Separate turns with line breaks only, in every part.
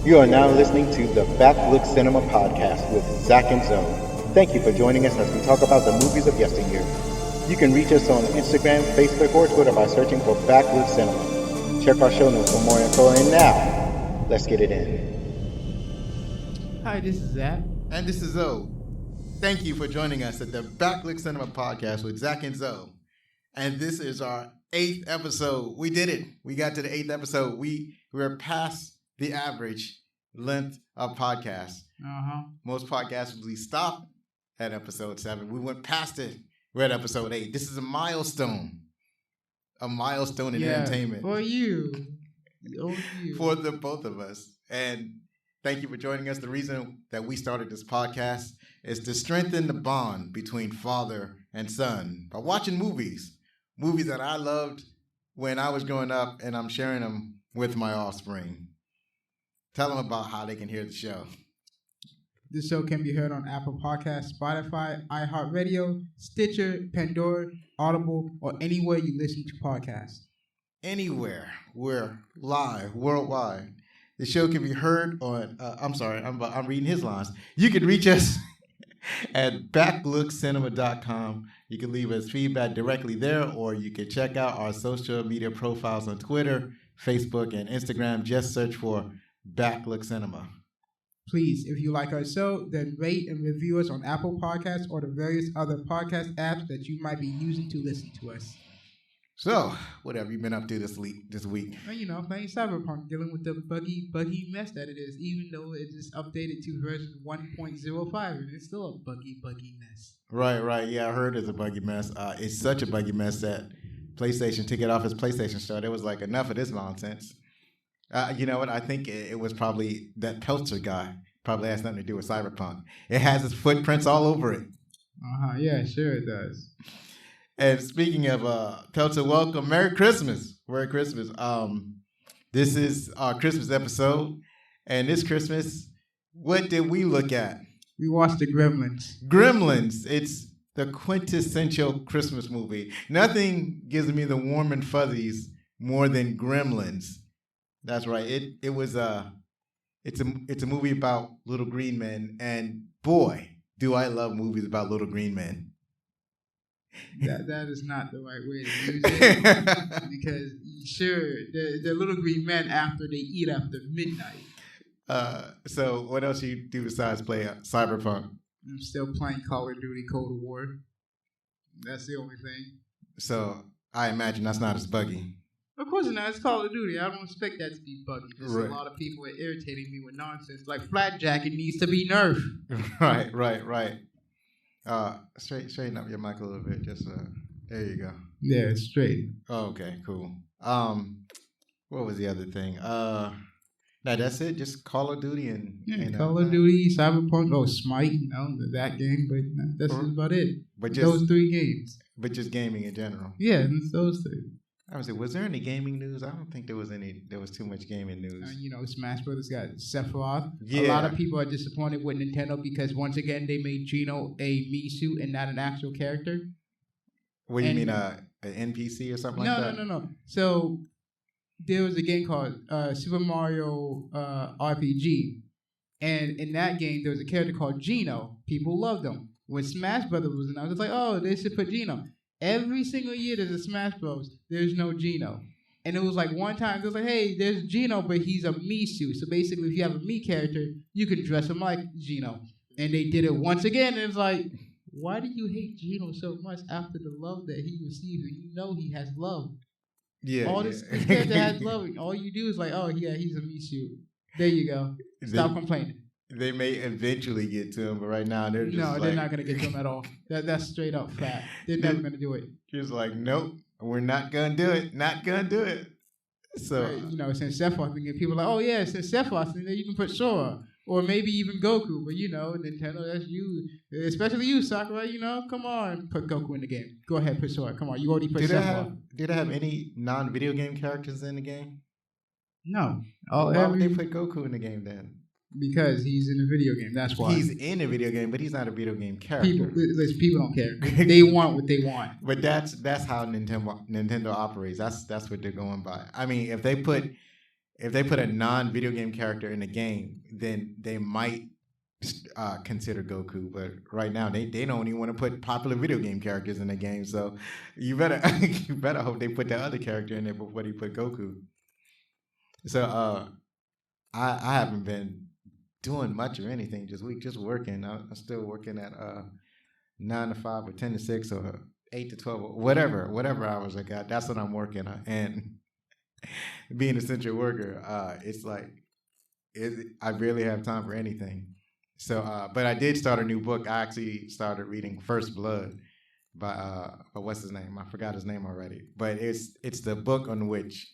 You are now listening to the Backlook Cinema Podcast with Zach and Zoe. Thank you for joining us as we talk about the movies of yesteryear. You can reach us on Instagram, Facebook, or Twitter by searching for Backlook Cinema. Check our show notes for more info, and now, let's get it in.
Hi, this is Zach.
And this is Zoe. Thank you for joining us at the Backlook Cinema Podcast with Zach and Zoe. And this is our 8th episode. We did it. We got to the 8th episode. We're past the average length of podcasts. Most podcasts usually stop at episode 7. We went past it. We're at episode 8. This is a milestone. A milestone in entertainment.
For you.
For the both of us. And thank you for joining us. The reason that we started this podcast is to strengthen the bond between father and son by watching movies. Movies that I loved when I was growing up, and I'm sharing them with my offspring. Tell them about how they can hear the show.
This show can be heard on Apple Podcasts, Spotify, iHeartRadio, Stitcher, Pandora, Audible, or anywhere you listen to podcasts.
Anywhere. We're live worldwide. The show can be heard on, I'm reading his lines. You can reach us at backlookcinema.com. You can leave us feedback directly there, or you can check out our social media profiles on Twitter, Facebook, and Instagram. Just search for Backlook Cinema.
Please, if you like our show, then rate and review us on Apple Podcasts or the various other podcast apps that you might be using to listen to us.
So, what have you been up to this week?
Well, playing Cyberpunk, dealing with the buggy mess that it is, even though it is updated to version 1.05, and it's still a buggy mess.
Right. Yeah, I heard it's a buggy mess. It's such a buggy mess that PlayStation took it off its PlayStation Store. It was like, enough of this nonsense. You know what? I think it was probably that Peltzer guy. Probably has nothing to do with Cyberpunk. It has its footprints all over it.
Yeah, sure it does.
And speaking of Peltzer, welcome. Merry Christmas. Merry Christmas. This is our Christmas episode. And this Christmas, what did we look at?
We watched the Gremlins.
Gremlins. It's the quintessential Christmas movie. Nothing gives me the warm and fuzzies more than Gremlins. That's right. It's a movie about little green men, and boy, do I love movies about little green men.
That is not the right way to use it, because sure, they're little green men after they eat after midnight.
So what else do you do besides play Cyberpunk?
I'm still playing Call of Duty Cold War. That's the only thing.
So I imagine that's not as buggy.
Of course not. It's Call of Duty. I don't expect that to be buggy. Just
right.
A lot of people are irritating me with nonsense. Like Flatjacket needs to be nerfed.
Right. Straighten up your mic a little bit. Just there you go.
Yeah, it's straight.
Oh, okay, cool. What was the other thing? No, that's it. Just Call of Duty and
Call of Duty, Cyberpunk, Smite, that game. But that's just about it. But just those 3 games.
But just gaming in general.
Yeah, it's those 3.
I was like, was there any gaming news? I don't think there was any. There was too much gaming news.
Smash Brothers got Sephiroth.
Yeah.
A lot of people are disappointed with Nintendo because once again they made Gino a Misu and not an actual character.
What do you mean, an NPC or something like that?
No. So there was a game called Super Mario RPG, and in that game there was a character called Gino. People loved him. When Smash Brothers was announced, it's like, oh, they should put Gino. Every single year there's a Smash Bros. There's no Gino. And it was like one time, it was like, hey, there's Gino, but he's a Misu. So basically, if you have a Mii character, you can dress him like Gino. And they did it once again, and it's like, why do you hate Gino so much after the love that he receives? You know he has love.
Yeah.
This character has love. All you do is like, oh, yeah, he's a Misu. There you go. Stop complaining.
They may eventually get to him, but right now they're just
they're not going to get to him at all. That's straight up fact. They're never going to do it.
Just like, nope, we're not going to do it. Not going to do it. So,
since Sephiroth, people are like, oh, yeah, since Sephiroth, then you can put Sora. Or maybe even Goku. But, Nintendo, that's you. Especially you, Sakurai, come on. Put Goku in the game. Go ahead, put Sora. Come on, you already put Sephiroth.
Did they have any non-video game characters in the game?
No.
Why would they put Goku in the game then?
Because he's in a video game. That's why.
He's in a video game, but he's not a video game character.
People don't care. They want what they want.
But that's how Nintendo operates. That's what they're going by. I mean, if they put if they put a non-video game character in the game, then they might consider Goku. But right now, they don't even want to put popular video game characters in the game. So you better you better hope they put that other character in there before they put Goku. So I haven't been doing much or anything this week, just working. I'm still working at 9 to 5 or 10 to 6 or 8 to 12 or whatever hours I got. That's what I'm working on. And being a essential worker, it's like I barely have time for anything. So, but I did start a new book. I actually started reading First Blood by what's his name? I forgot his name already. But it's the book on which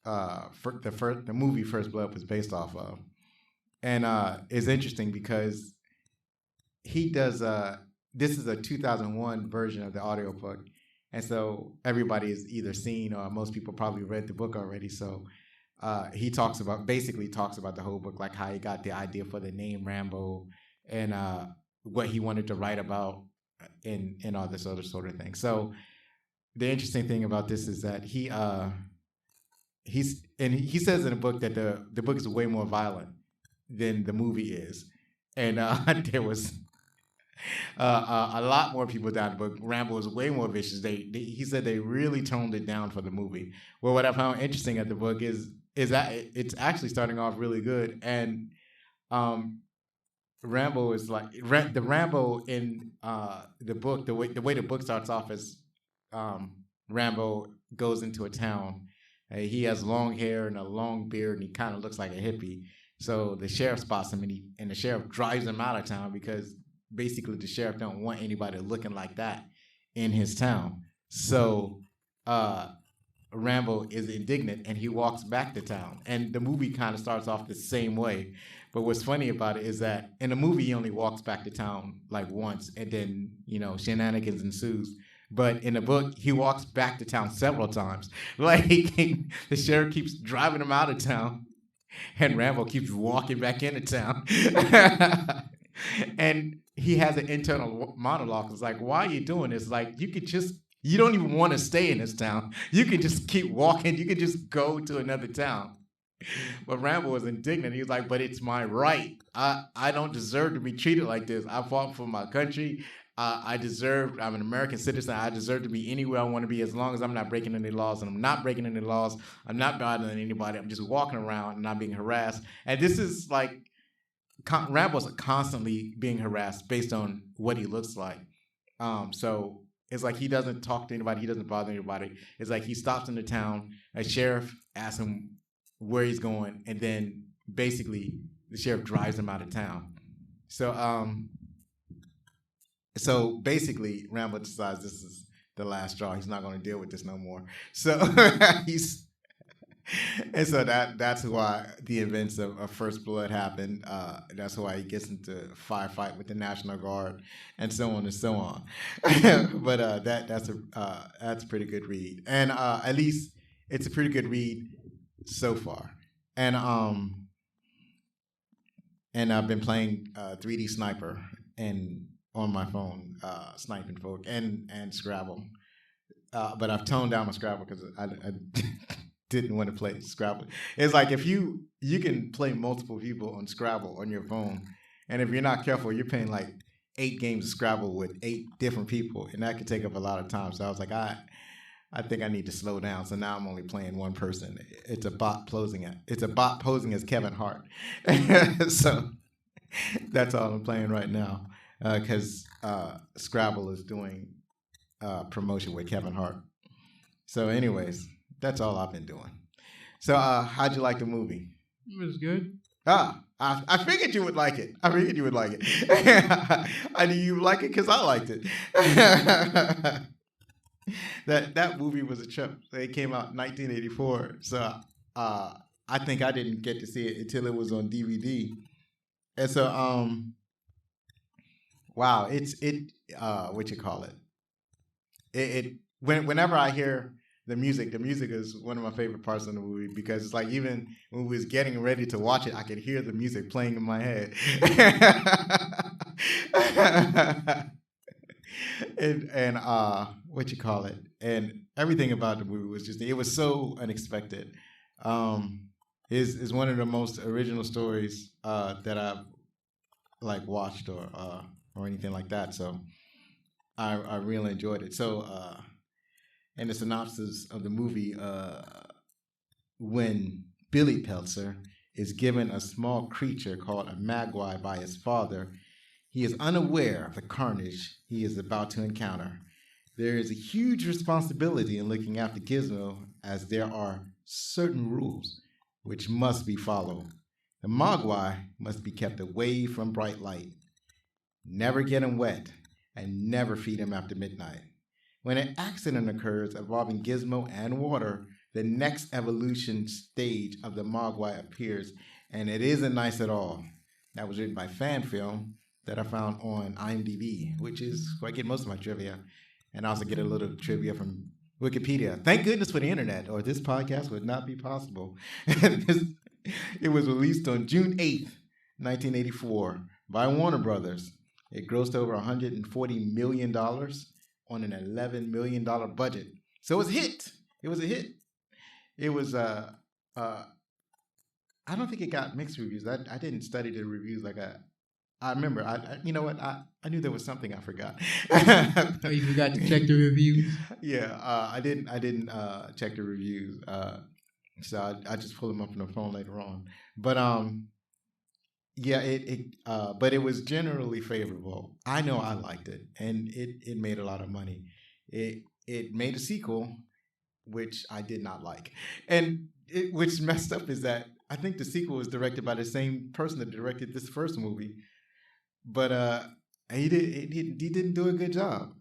the movie First Blood was based off of. And it's interesting because he does this is a 2001 version of the audiobook. And so everybody has either seen or most people probably read the book already. So he basically talks about the whole book, like how he got the idea for the name Rambo and what he wanted to write about and all this other sort of thing. So the interesting thing about this is that he says in the book that the book is way more violent than the movie is. And there was a lot more people died in the book. Rambo was way more vicious. He said they really toned it down for the movie. Well, what I found interesting at the book is that it's actually starting off really good. And Rambo is like the Rambo in the book. The way the book starts off is Rambo goes into a town. He has long hair and a long beard, and he kind of looks like a hippie. So the sheriff spots him, and the sheriff drives him out of town because basically the sheriff don't want anybody looking like that in his town. So Rambo is indignant, and he walks back to town. And the movie kind of starts off the same way. But what's funny about it is that in the movie, he only walks back to town like once, and then, shenanigans ensues. But in the book, he walks back to town several times. Like, the sheriff keeps driving him out of town, and Rambo keeps walking back into town. And he has an internal monologue. It's like, why are you doing this? Like, you don't even want to stay in this town. You can just keep walking. You can just go to another town. But Rambo was indignant. He was like, but it's my right. I don't deserve to be treated like this. I fought for my country. I'm an American citizen. I deserve to be anywhere I want to be as long as I'm not breaking any laws. And I'm not breaking any laws. I'm not bothering anybody. I'm just walking around and not being harassed. And this is like, Rambo's constantly being harassed based on what he looks like. So it's like he doesn't talk to anybody. He doesn't bother anybody. It's like he stops in the town. A sheriff asks him where he's going. And then basically the sheriff drives him out of town. So basically Rambo decides this is the last straw. He's not going to deal with this no more. So that's why the events of First Blood happened. That's why he gets into a firefight with the National Guard, and so on and so on. But that's a pretty good read, and at least it's a pretty good read so far. And I've been playing 3D Sniper on my phone, sniping folk and Scrabble. But I've toned down my Scrabble because I didn't want to play Scrabble. It's like if you can play multiple people on Scrabble on your phone, and if you're not careful, you're playing like 8 games of Scrabble with 8 different people, and that could take up a lot of time. So I was like, I think I need to slow down. So now I'm only playing one person. It's a bot posing as Kevin Hart. So that's all I'm playing right now because Scrabble is doing promotion with Kevin Hart. So anyways, that's all I've been doing. So how'd you like the movie?
It was good.
I figured you would like it. I figured you would like it. I knew you like it because I liked it. That movie was a trip. It came out in 1984. So I think I didn't get to see it until it was on DVD. And so wow, what you call it? Whenever I hear the music is one of my favorite parts of the movie because it's like even when we was getting ready to watch it, I could hear the music playing in my head. and what you call it? And everything about the movie was it was so unexpected. is one of the most original stories that I've like watched or anything like that. So I really enjoyed it. So and the synopsis of the movie, when Billy Peltzer is given a small creature called a magwai by his father, he is unaware of the carnage he is about to encounter. There is a huge responsibility in looking after Gizmo, as there are certain rules which must be followed. The Mogwai must be kept away from bright light, never get him wet, and never feed him after midnight. When an accident occurs involving Gizmo and water, the next evolution stage of the Mogwai appears, and it isn't nice at all. That was written by Fan Film that I found on IMDb, which is where I get most of my trivia. And I also get a little trivia from Wikipedia. Thank goodness for the internet, or this podcast would not be possible. It was released on June 8th, 1984 by Warner Brothers. It grossed over $140 million on an $11 million budget. So it was a hit. It was a hit. It was, I don't think it got mixed reviews. I didn't study the reviews like I remember. You know what? I knew there was something I forgot.
Oh, you forgot to check the reviews?
Yeah, I didn't check the reviews. So I just pulled them up on the phone later on. But yeah, but it was generally favorable. I know I liked it, and it made a lot of money. It made a sequel, which I did not like, and which messed up is that I think the sequel was directed by the same person that directed this first movie. But he didn't do a good job.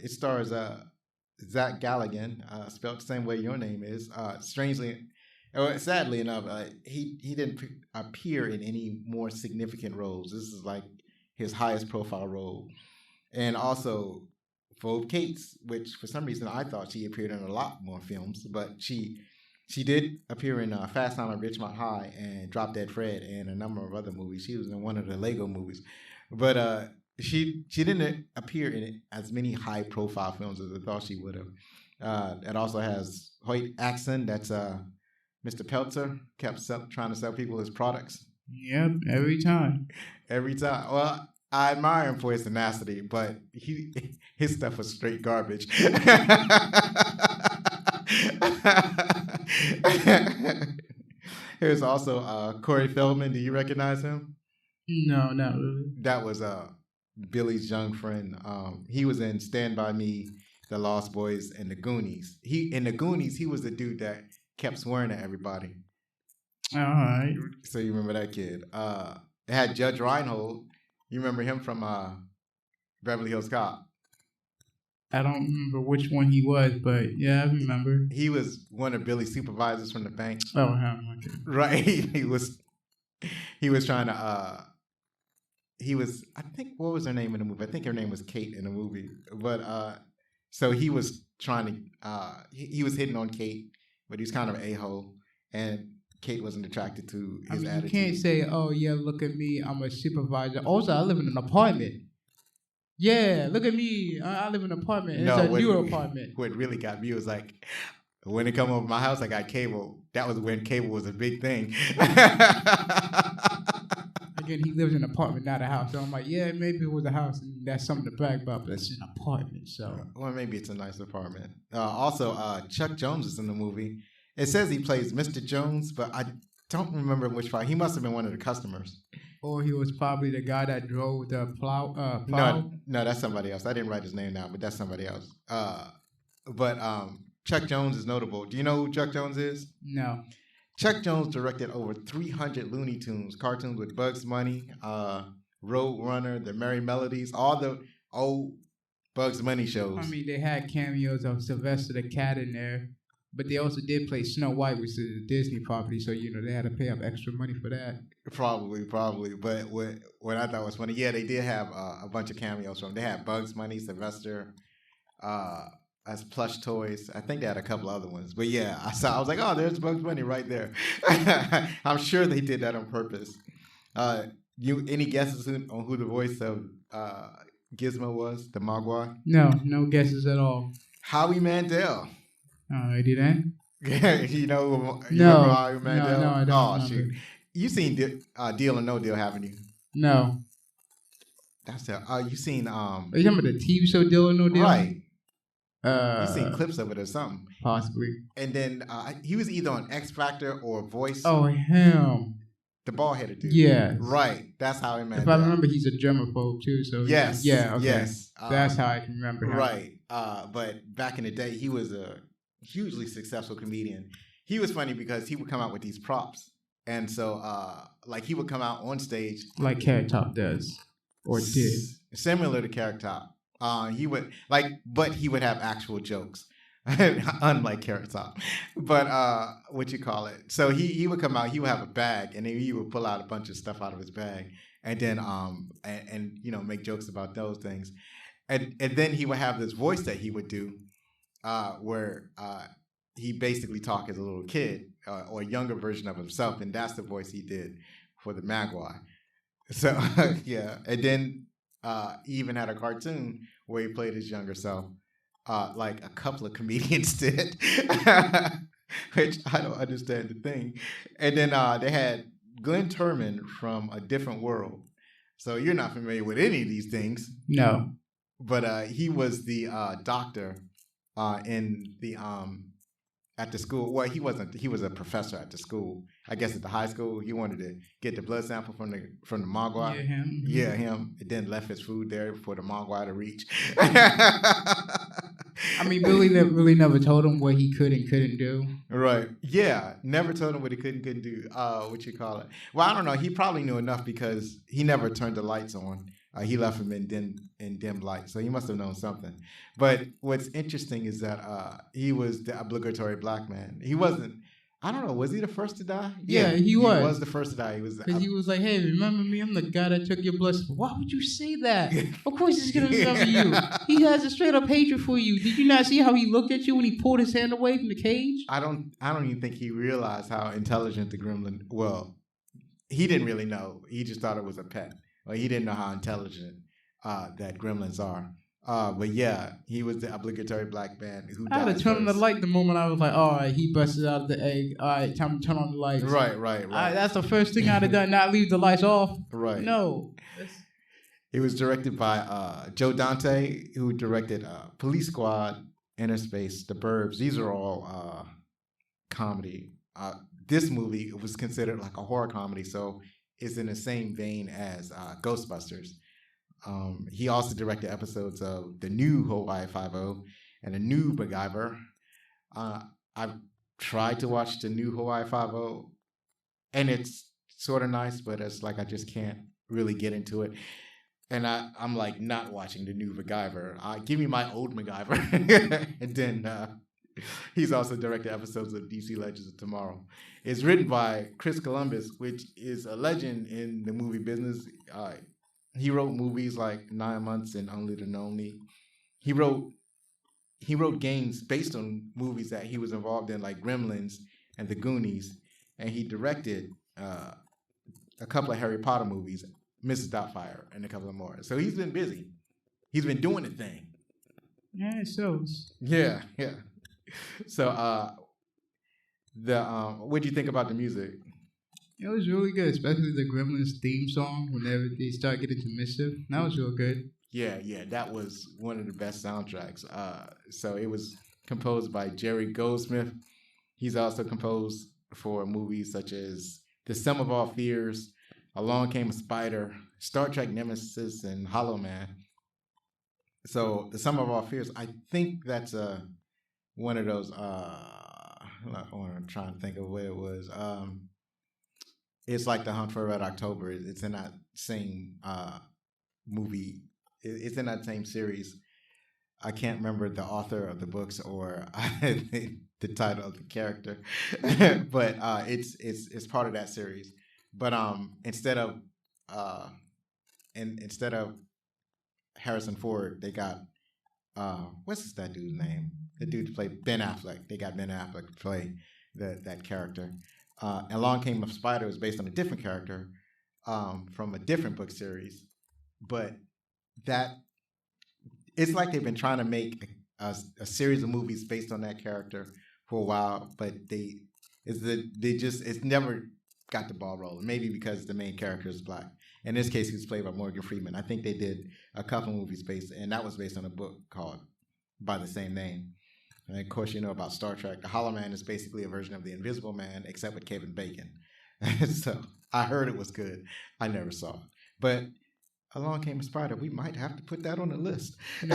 It stars Zach Galligan, spelled the same way your name is. Sadly enough, he didn't appear in any more significant roles. This is like his highest profile role. And also Phoebe Cates, which for some reason I thought she appeared in a lot more films, but she did appear in Fast Time at Ridgemont High and Drop Dead Fred and a number of other movies. She was in one of the Lego movies. But she didn't appear in as many high profile films as I thought she would have. It also has Hoyt Axton, that's Mr. Peltzer, kept trying to sell people his products.
Yep, every time.
Every time. Well, I admire him for his tenacity, but his stuff was straight garbage. Here's also Corey Feldman. Do you recognize him?
No, not really.
That was Billy's young friend. He was in Stand By Me, The Lost Boys, and The Goonies. In The Goonies, he was the dude that kept swearing at everybody.
All right.
So you remember that kid. It had Judge Reinhold. You remember him from Beverly Hills Cop.
I don't remember which one he was, but yeah, I remember.
He was one of Billy's supervisors from the bank.
Oh, okay.
Right. He was trying to I think, what was her name in the movie? I think her name was Kate in the movie. But so he was trying to he was hitting on Kate, but he was kind of an a-hole, and Kate wasn't attracted to his attitude.
You can't say, "Oh yeah, look at me, I'm a supervisor." Also, I live in an apartment. Yeah, look at me, I live in an apartment. And it's a new apartment.
What really got me was like, when they come over my house, I got cable. That was when cable was a big thing.
Again, he lives in an apartment, not a house. So I'm like, yeah, maybe it was a house, and that's something to brag about, but it's an apartment. So,
well, maybe it's a nice apartment. Also, Chuck Jones is in the movie. It says he plays Mr. Jones, but I don't remember which part. He must have been one of the customers.
Or he was probably the guy that drove the plow.
No, that's somebody else. I didn't write his name down, but that's somebody else. But Chuck Jones is notable. Do you know who Chuck Jones is?
No.
Chuck Jones directed over 300 Looney Tunes cartoons with Bugs Bunny, Road Runner, The Merry Melodies, all the old Bugs Bunny shows.
I mean, they had cameos of Sylvester the Cat in there, but they also did play Snow White, which is a Disney property, so they had to pay up extra money for that.
Probably. But what I thought was funny, yeah, they did have a bunch of cameos from. They had Bugs Bunny, Sylvester, as plush toys. I think they had a couple other ones. But yeah, I was like, oh, there's Bugs Bunny right there. I'm sure they did that on purpose. Any guesses on who the voice of Gizmo was, the Mogwai?
No guesses at all.
Howie Mandel.
Alrighty then.
You know, you
No,
remember Howie Mandel?
no, I don't
Oh
remember.
shoot, you seen Deal or No Deal, haven't you?
No.
That's the. You seen
Are you talking about the TV show Deal or No Deal?
right? You seen
Uh,
clips of it or something?
possibly.
And then he was either on X Factor or Voice.
Oh, him.
The bald headed dude.
Yes.
Right. That's how he meant
If I remember, he's a germaphobe too. So
Yes.
yeah, okay.
Yes.
That's how I can remember him.
Right. But back in the day, he was a hugely successful comedian. He was funny because he would come out with these props. And so, like, he would come out on stage.
Like Carrot Top does. Or did.
Similar to Carrot Top. He would, but he would have actual jokes. Unlike Carrot Top. But, what you call it? So he would come out, he would have a bag, and then he would pull out a bunch of stuff out of his bag. And then, and you know, make jokes about those things. And then he would have this voice that he would do, where he basically talked as a little kid, or a younger version of himself, and that's the voice he did for the Magwai. So yeah, and then he even had a cartoon where he played his younger self, like a couple of comedians did, which I don't understand the thing. And then they had Glenn Turman from A Different World. So you're not familiar with any of these things.
No.
But he was the doctor in the at the school. Well, he wasn't. He was a professor at the school. I guess at the high school, he wanted to get the blood sample from the Mogwai.
Yeah, him.
Yeah, him. It then left his food there for the Mogwai to reach.
I mean, Billy really never told him what he could and couldn't do.
Right. Yeah. Never told him what he could and couldn't do. What you call it? Well, I don't know. He probably knew enough because he never turned the lights on. He left him in dim light, so he must have known something. But what's interesting is that he was the obligatory black man. He wasn't. I don't know. Was he the first to die?
Yeah, he was.
He was the first to die. He was.
Because he was like, "Hey, remember me? I'm the guy that took your blood." Why would you say that? Of course he's gonna remember you. He has a straight up hatred for you. Did you not see how he looked at you when he pulled his hand away from the cage?
I don't even think he realized how intelligent the gremlin. Well, he didn't really know. He just thought it was a pet. Well, he didn't know how intelligent that gremlins are. But yeah, he was the obligatory black man who died.
I had to turn on the light the moment I was like, all right, he busted out of the egg. All right, time to turn on the lights.
Right.
That's the first thing I'd have done, not leave the lights off.
Right.
No.
It was directed by Joe Dante, who directed Police Squad, Inner Space, The Burbs. These are all comedy. This movie was considered like a horror comedy, so it's in the same vein as Ghostbusters. He also directed episodes of The New Hawaii Five-0 and The New MacGyver. I've tried to watch The New Hawaii Five-0, and it's sort of nice, but it's like I just can't really get into it. And I'm like not watching The New MacGyver. Give me my old MacGyver. And then he's also directed episodes of DC Legends of Tomorrow. It's written by Chris Columbus, which is a legend in the movie business. He wrote movies like 9 Months and Only the Lonely. He wrote games based on movies that he was involved in, like Gremlins and The Goonies. And he directed a couple of Harry Potter movies, Mrs. Doubtfire, and a couple of more. So he's been busy. He's been doing the thing.
Yeah, it shows.
Yeah. So, what do you think about the music?
It was really good, especially the Gremlins theme song whenever they start getting to mischief. That was real good.
Yeah, that was one of the best soundtracks. So it was composed by Jerry Goldsmith. He's also composed for movies such as The Sum of All Fears, Along Came a Spider, Star Trek Nemesis, and Hollow Man. So The Sum of All Fears, I think that's one of those. I'm trying to think of where it was. It's like The Hunt for Red October. It's in that same movie. It's in that same series. I can't remember the author of the books or the title of the character, but it's part of that series. But instead of Harrison Ford, they got what's that dude's name? The dude to play Ben Affleck. They got Ben Affleck to play that character. And Along Came a Spider was based on a different character from a different book series, but that it's like they've been trying to make a series of movies based on that character for a while, but it's never got the ball rolling. Maybe because the main character is black. In this case, he was played by Morgan Freeman. I think they did a couple movies and that was based on a book called by the same name. And of course, you know about Star Trek. The Hollow Man is basically a version of the Invisible Man, except with Kevin Bacon. So I heard it was good. I never saw it, but along came a spider. We might have to put that on the list.
No.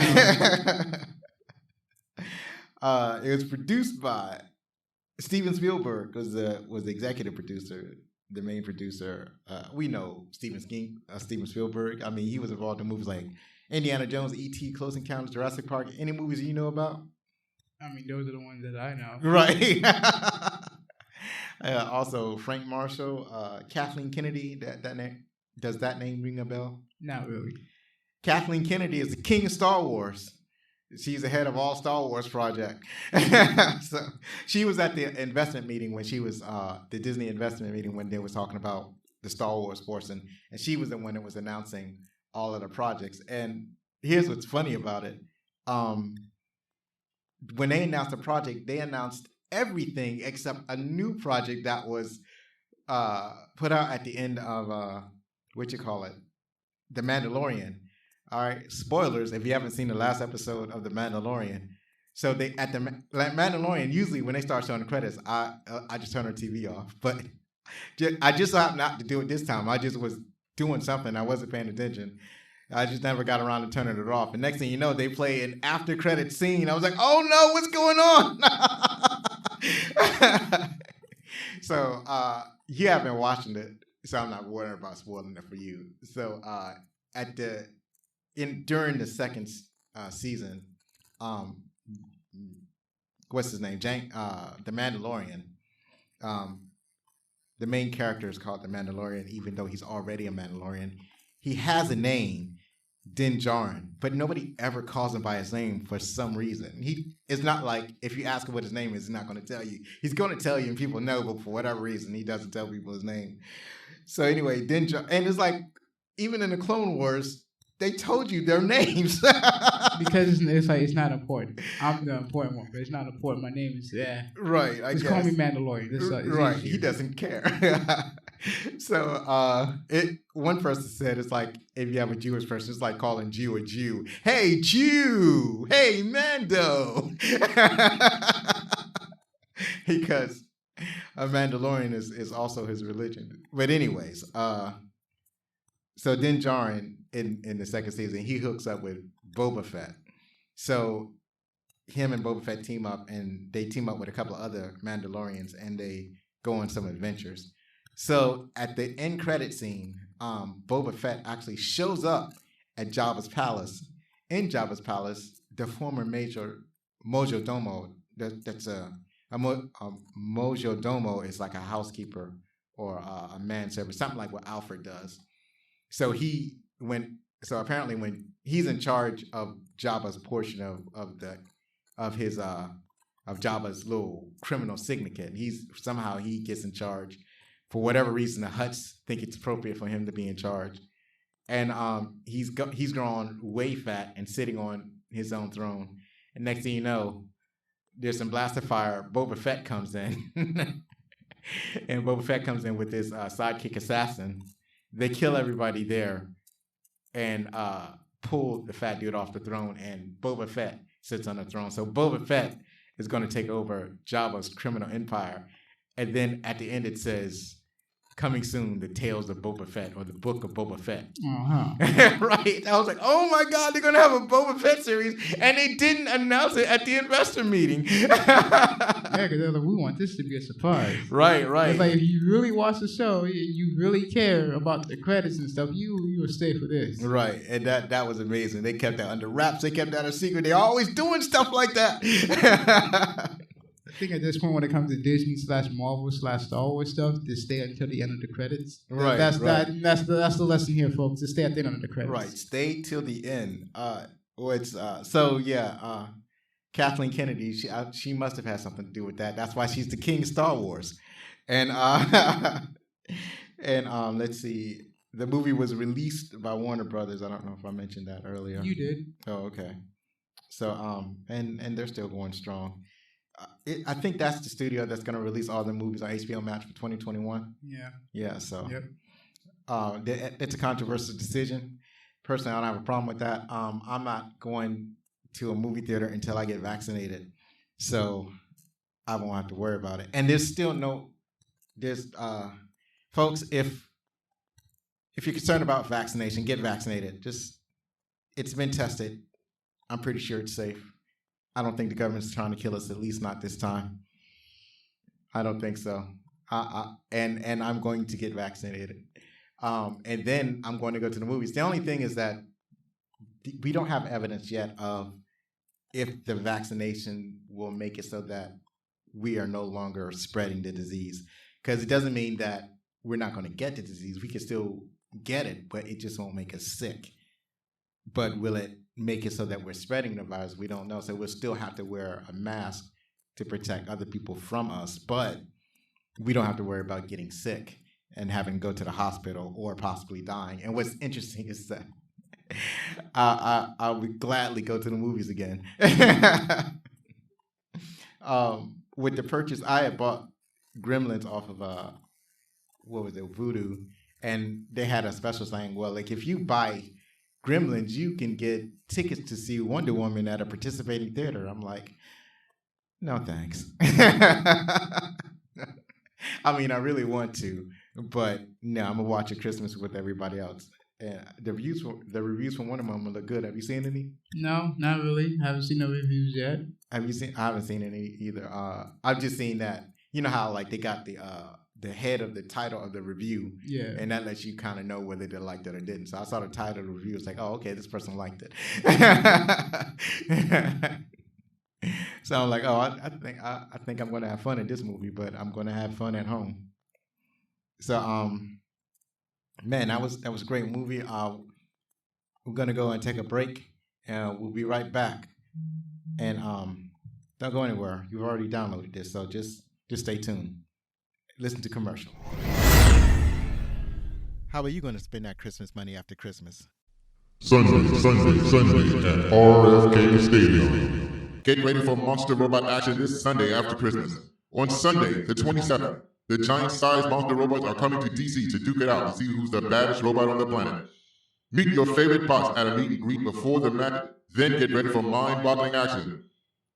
It was produced by Steven Spielberg was the executive producer, the main producer. We know Steven Spielberg. I mean, he was involved in movies like Indiana Jones, E.T., Close Encounters, Jurassic Park. Any movies you know about?
I mean, those are the ones that I know.
Right. Also, Frank Marshall, Kathleen Kennedy. That name, does that name ring a bell?
Not really.
Kathleen Kennedy is the king of Star Wars. She's the head of all Star Wars project. So she was at the investment meeting when she was the Disney investment meeting when they was talking about the Star Wars portion, and she was the one that was announcing all of the projects. And here's what's funny about it: when they announced the project, they announced everything except a new project that was put out at the end of The Mandalorian. All right, spoilers if you haven't seen the last episode of The Mandalorian. So they at the Mandalorian, usually when they start showing the credits, I just turn the TV off. But I just happened not to do it this time. I just was doing something. I wasn't paying attention. I just never got around to turning it off. And next thing you know, they play an after credit scene. I was like, oh no, what's going on? So you have been watching it, so I'm not worried about spoiling it for you. So during the second season, what's his name? The Mandalorian. The main character is called the Mandalorian, even though he's already a Mandalorian. He has a name, Din Djarin, but nobody ever calls him by his name for some reason. It's not like if you ask him what his name is, he's not going to tell you. He's going to tell you, and people know, but for whatever reason, he doesn't tell people his name. So anyway, Din Djarin, and it's like even in the Clone Wars, they told you their names
because it's not important. I'm the important one, but it's not important. My name is
right.
Just call me Mandalorian. It's
right.
easier.
He doesn't care. So one person said it's like if you have a Jewish person, it's like calling Jew a Jew. Hey Jew. Hey Mando. Because a Mandalorian is also his religion. But anyways, so Din Djarin in the second season, he hooks up with Boba Fett. So him and Boba Fett team up, and they team up with a couple of other Mandalorians, and they go on some adventures. So at the end credit scene, Boba Fett actually shows up at Jabba's palace. In Jabba's palace, the former Mojo Domo, Mojo Domo is like a housekeeper or a manservant, something like what Alfred does. So apparently when he's in charge of Jabba's portion of Jabba's little criminal syndicate, he gets in charge. For whatever reason, the Hutts think it's appropriate for him to be in charge, and he's grown way fat and sitting on his own throne. And next thing you know, there's some blaster fire. Boba Fett comes in, and Boba Fett comes in with his sidekick assassin. They kill everybody there and pull the fat dude off the throne, and Boba Fett sits on the throne. So Boba Fett is going to take over Jabba's criminal empire. And then at the end it says, coming soon, the Tales of Boba Fett, or the Book of Boba Fett.
Uh-huh.
Right? I was like, oh my God, they're going to have a Boba Fett series, and they didn't announce it at the investor meeting.
Yeah, because they're like, we want this to be a surprise.
Right.
It's like, if you really watch the show, you really care about the credits and stuff, you will stay for this.
Right, and that was amazing. They kept that under wraps. They kept that a secret. They're always doing stuff like that.
I think at this point, when it comes to Disney / Marvel / Star Wars stuff, to stay until the end of the credits.
Right.
That's the lesson here, folks. To stay at the end of the credits.
Right. Stay till the end. Kathleen Kennedy, she must have had something to do with that. That's why she's the king of Star Wars. And let's see. The movie was released by Warner Brothers. I don't know if I mentioned that earlier.
You did.
Oh, okay. So and they're still going strong. I think that's the studio that's going to release all the movies on HBO Max for 2021.
Yeah.
Yeah, so
Yep.
it's a controversial decision. Personally, I don't have a problem with that. I'm not going to a movie theater until I get vaccinated, so I won't have to worry about it. And there's folks, if you're concerned about vaccination, get vaccinated. It's been tested. I'm pretty sure it's safe. I don't think the government's trying to kill us, at least not this time. I don't think so. And I'm going to get vaccinated. And then I'm going to go to the movies. The only thing is that we don't have evidence yet of if the vaccination will make it so that we are no longer spreading the disease. Because it doesn't mean that we're not going to get the disease. We can still get it, but it just won't make us sick. But will it make it so that we're spreading the virus? We don't know. So we'll still have to wear a mask to protect other people from us. But we don't have to worry about getting sick and having to go to the hospital or possibly dying. And what's interesting is that I would gladly go to the movies again. With the purchase, I had bought Gremlins off of Voodoo, and they had a special saying, well, like if you buy Gremlins, you can get tickets to see Wonder Woman at a participating theater. I'm like, no thanks. I mean, I really want to, but no, I'm gonna watch a Christmas with everybody else. And the reviews from Wonder Woman look good. Have you seen any?
No, not really. I haven't seen no reviews yet.
Have you seen? I haven't seen any either. I've just seen that. You know how like they got the head of the title of the review,
Yeah.
and that lets you kind of know whether they liked it or didn't. So I saw the title of the review. It's like, oh, okay, this person liked it. So I'm like, oh, I think I'm going to have fun in this movie, but I'm going to have fun at home. So, man, that was a great movie. We're going to go and take a break, and we'll be right back. And don't go anywhere. You've already downloaded this, so just stay tuned. Listen to commercial. How are you going to spend that Christmas money after Christmas?
Sunday at RFK Stadium. Get ready for monster robot action this Sunday after Christmas. On Sunday, the 27th, the giant-sized monster robots are coming to DC to duke it out to see who's the baddest robot on the planet. Meet your favorite bots at a meet and greet before the match, then get ready for mind-boggling action.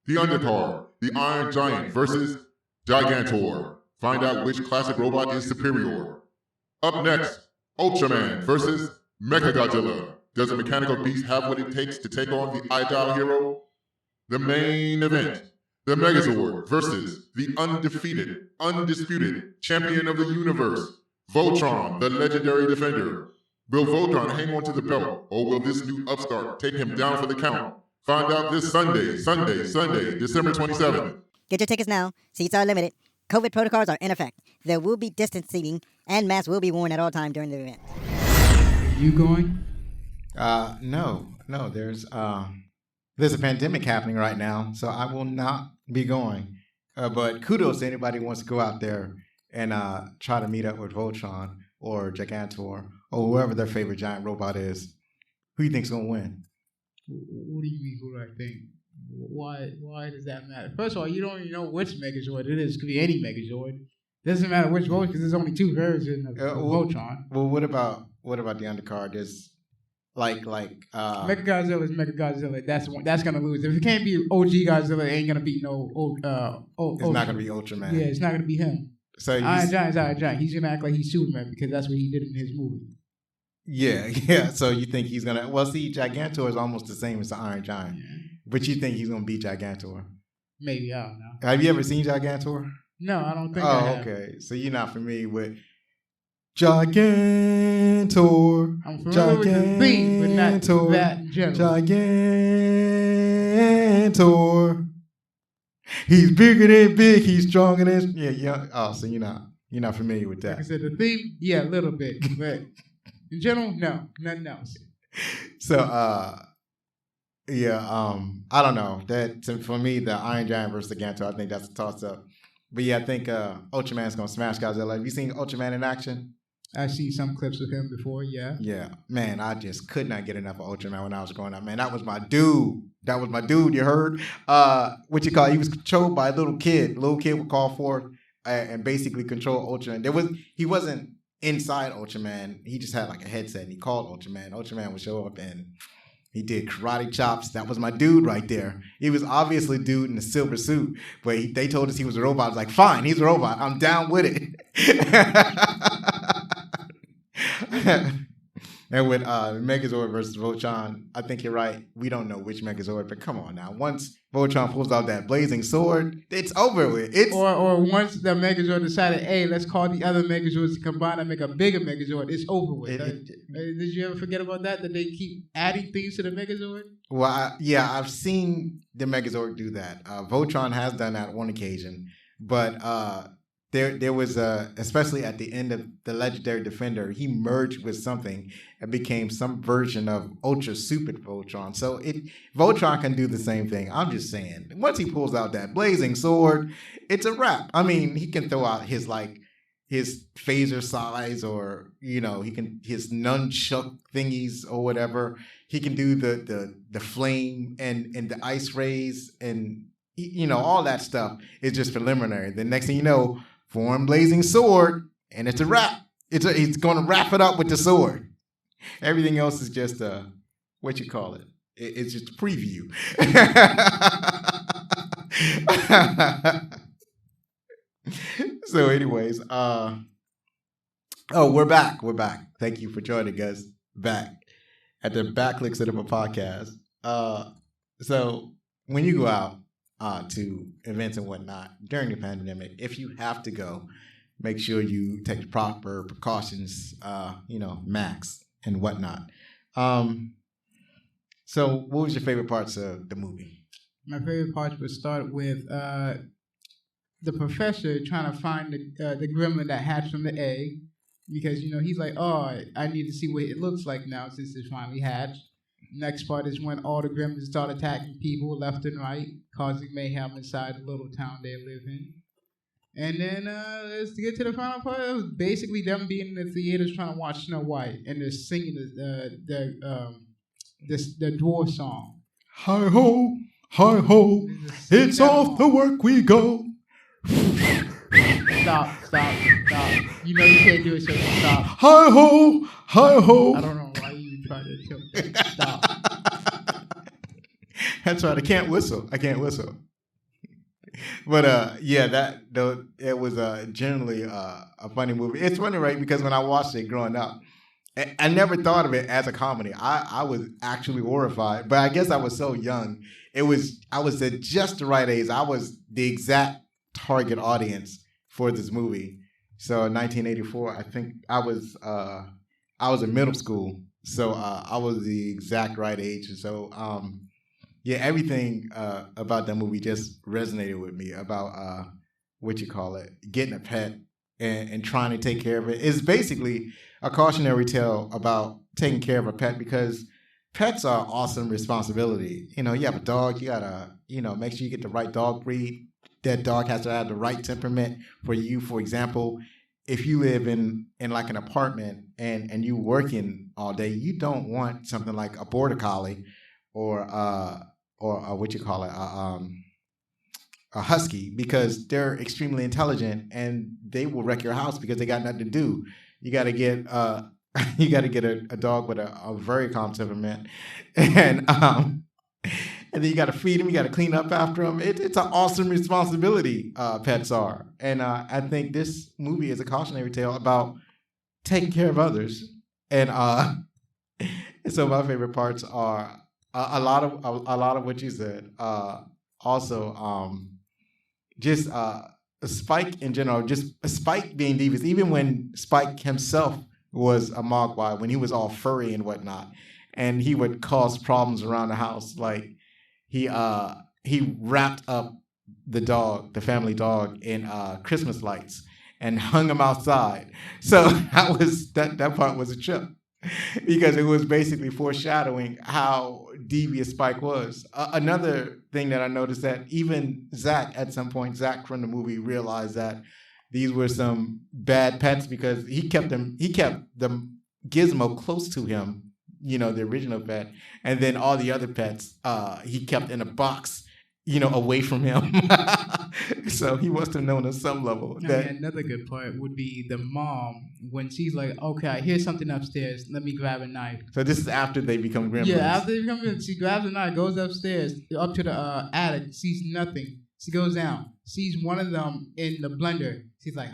The undercard, the Iron Giant versus Gigantor. Find out which classic robot is superior. Up next, Ultraman versus Mechagodzilla. Does the mechanical beast have what it takes to take on the agile hero? The main event, the Megazord versus the undefeated, undisputed champion of the universe, Voltron, the legendary defender. Will Voltron hang on to the belt, or will this new upstart take him down for the count? Find out this Sunday, December 27th.
Get your tickets now. Seats are limited. COVID protocols are in effect. There will be distance seating, and masks will be worn at all times during the event.
Are you going?
No. There's a pandemic happening right now, so I will not be going. But kudos to anybody who wants to go out there and try to meet up with Voltron or Gigantor or whoever their favorite giant robot is. Who do you think's gonna win?
What do you mean? Who do I think? Why does that matter? First of all, you don't even know which Megazord it is. It could be any Megazord. Doesn't matter which Voltron because there's only two versions of Voltron.
Well, what about the undercard? There's
Mechagodzilla is Mechagodzilla. That's gonna lose. If it can't be OG Godzilla, it ain't gonna be no
it's not gonna be Ultraman.
Yeah, it's not gonna be him.
So
Iron Giant. He's gonna act like he's Superman because that's what he did in his movie.
Yeah. So you think he's gonna? Well, see, Gigantor is almost the same as the Iron Giant, but you think he's gonna beat Gigantor?
Maybe, I don't know.
Have you ever seen Gigantor?
No, I don't think. I have.
Okay. So you're not familiar with Gigantor.
I'm familiar with the theme, but not that in general.
Gigantor. He's bigger than big. He's stronger than yeah. Oh, so you're not familiar with that.
Like I said, the theme, yeah, a little bit, but in general, no, nothing else.
So I don't know. For me, the Iron Giant versus the Gigantor, I think that's a toss up. But yeah, I think Ultraman's gonna smash Godzilla. Have you seen Ultraman in action?
I've seen some clips of him before, yeah.
Yeah. Man, I just could not get enough of Ultraman when I was growing up. Man, that was my dude. That was my dude. You heard? What you call? He was controlled by a little kid. Little kid would call forth and basically control Ultraman. He wasn't inside Ultraman. He just had like a headset, and he called Ultraman. Ultraman would show up and he did karate chops. That was my dude right there. He was obviously a dude in a silver suit, but they told us he was a robot. I was like, fine, he's a robot. I'm down with it. And with Megazord versus Voltron, I think you're right. We don't know which Megazord, but come on now. Once Voltron pulls out that blazing sword, it's over with.
Or once the Megazord decided, hey, let's call the other Megazords to combine and make a bigger Megazord, it's over with. Did you ever forget about that? That they keep adding things to the Megazord?
Well, yeah, I've seen the Megazord do that. Voltron has done that on one occasion, but there was especially at the end of the Legendary Defender, he merged with something and became some version of Ultra Super Voltron. So Voltron can do the same thing. I'm just saying, once he pulls out that blazing sword, it's a wrap. I mean, he can throw out his phaser size, or he can his nunchuck thingies or whatever. He can do the flame and the ice rays, and all that stuff is just preliminary. The next thing you know, form blazing sword, and it's a wrap. He's going to wrap it up with the sword. Everything else is just what you call it. It's just a preview. So, anyways, we're back. We're back. Thank you for joining us back at the Backlick Cinema Podcast. So, when you go out to events and whatnot during the pandemic, if you have to go, make sure you take the proper precautions, masks and whatnot. So what was your favorite parts of the movie?
My favorite parts would start with the professor trying to find the gremlin that hatched from the egg, because he's like, oh, I need to see what it looks like now since it finally hatched. Next part is when all the gremlins start attacking people left and right, causing mayhem inside the little town they live in. And then let's get to the final part. It was basically them being in the theaters trying to watch Snow White, and they're singing the dwarf song.
Hi ho, it's off the work we go.
Stop. You can't do it, so stop.
Hi ho.
I don't know why you try to kill me. Stop.
That's right. I can't whistle. But it was generally a funny movie. It's funny, right? Because when I watched it growing up, I never thought of it as a comedy. I was actually horrified, but I guess I was so young. I was at just the right age. I was the exact target audience for this movie. So in 1984, I think I was in middle school, so I was the exact right age. And so everything about that movie just resonated with me about getting a pet and trying to take care of it. It's basically a cautionary tale about taking care of a pet, because pets are awesome responsibility. You have a dog, you gotta, make sure you get the right dog breed. That dog has to have the right temperament for you. For example, if you live in like an apartment and you working all day, you don't want something like a border collie or a husky, because they're extremely intelligent and they will wreck your house because they got nothing to do. You got to get a dog with a very calm temperament, and then you got to feed them. You got to clean up after them. It's an awesome responsibility. Pets are, and I think this movie is a cautionary tale about taking care of others. And so my favorite parts are a lot of what you said. Also, just Spike in general, just Spike being devious, even when Spike himself was a mogwai, when he was all furry and whatnot, and he would cause problems around the house. Like he wrapped up the family dog, in Christmas lights and hung him outside. So that part was a trip, because it was basically foreshadowing how devious Spike was. Another thing that I noticed, that even Zach from the movie, realized that these were some bad pets, because he kept them Gizmo close to him the original pet, and then all the other pets he kept in a box, away from him. So he must have known on some level that.
Another good part would be the mom when she's like, "Okay, I hear something upstairs. Let me grab a knife."
So this is after they become gremlins.
Yeah, after they become gremlins, she grabs a knife, goes upstairs, up to the attic, sees nothing. She goes down, sees one of them in the blender. She's like,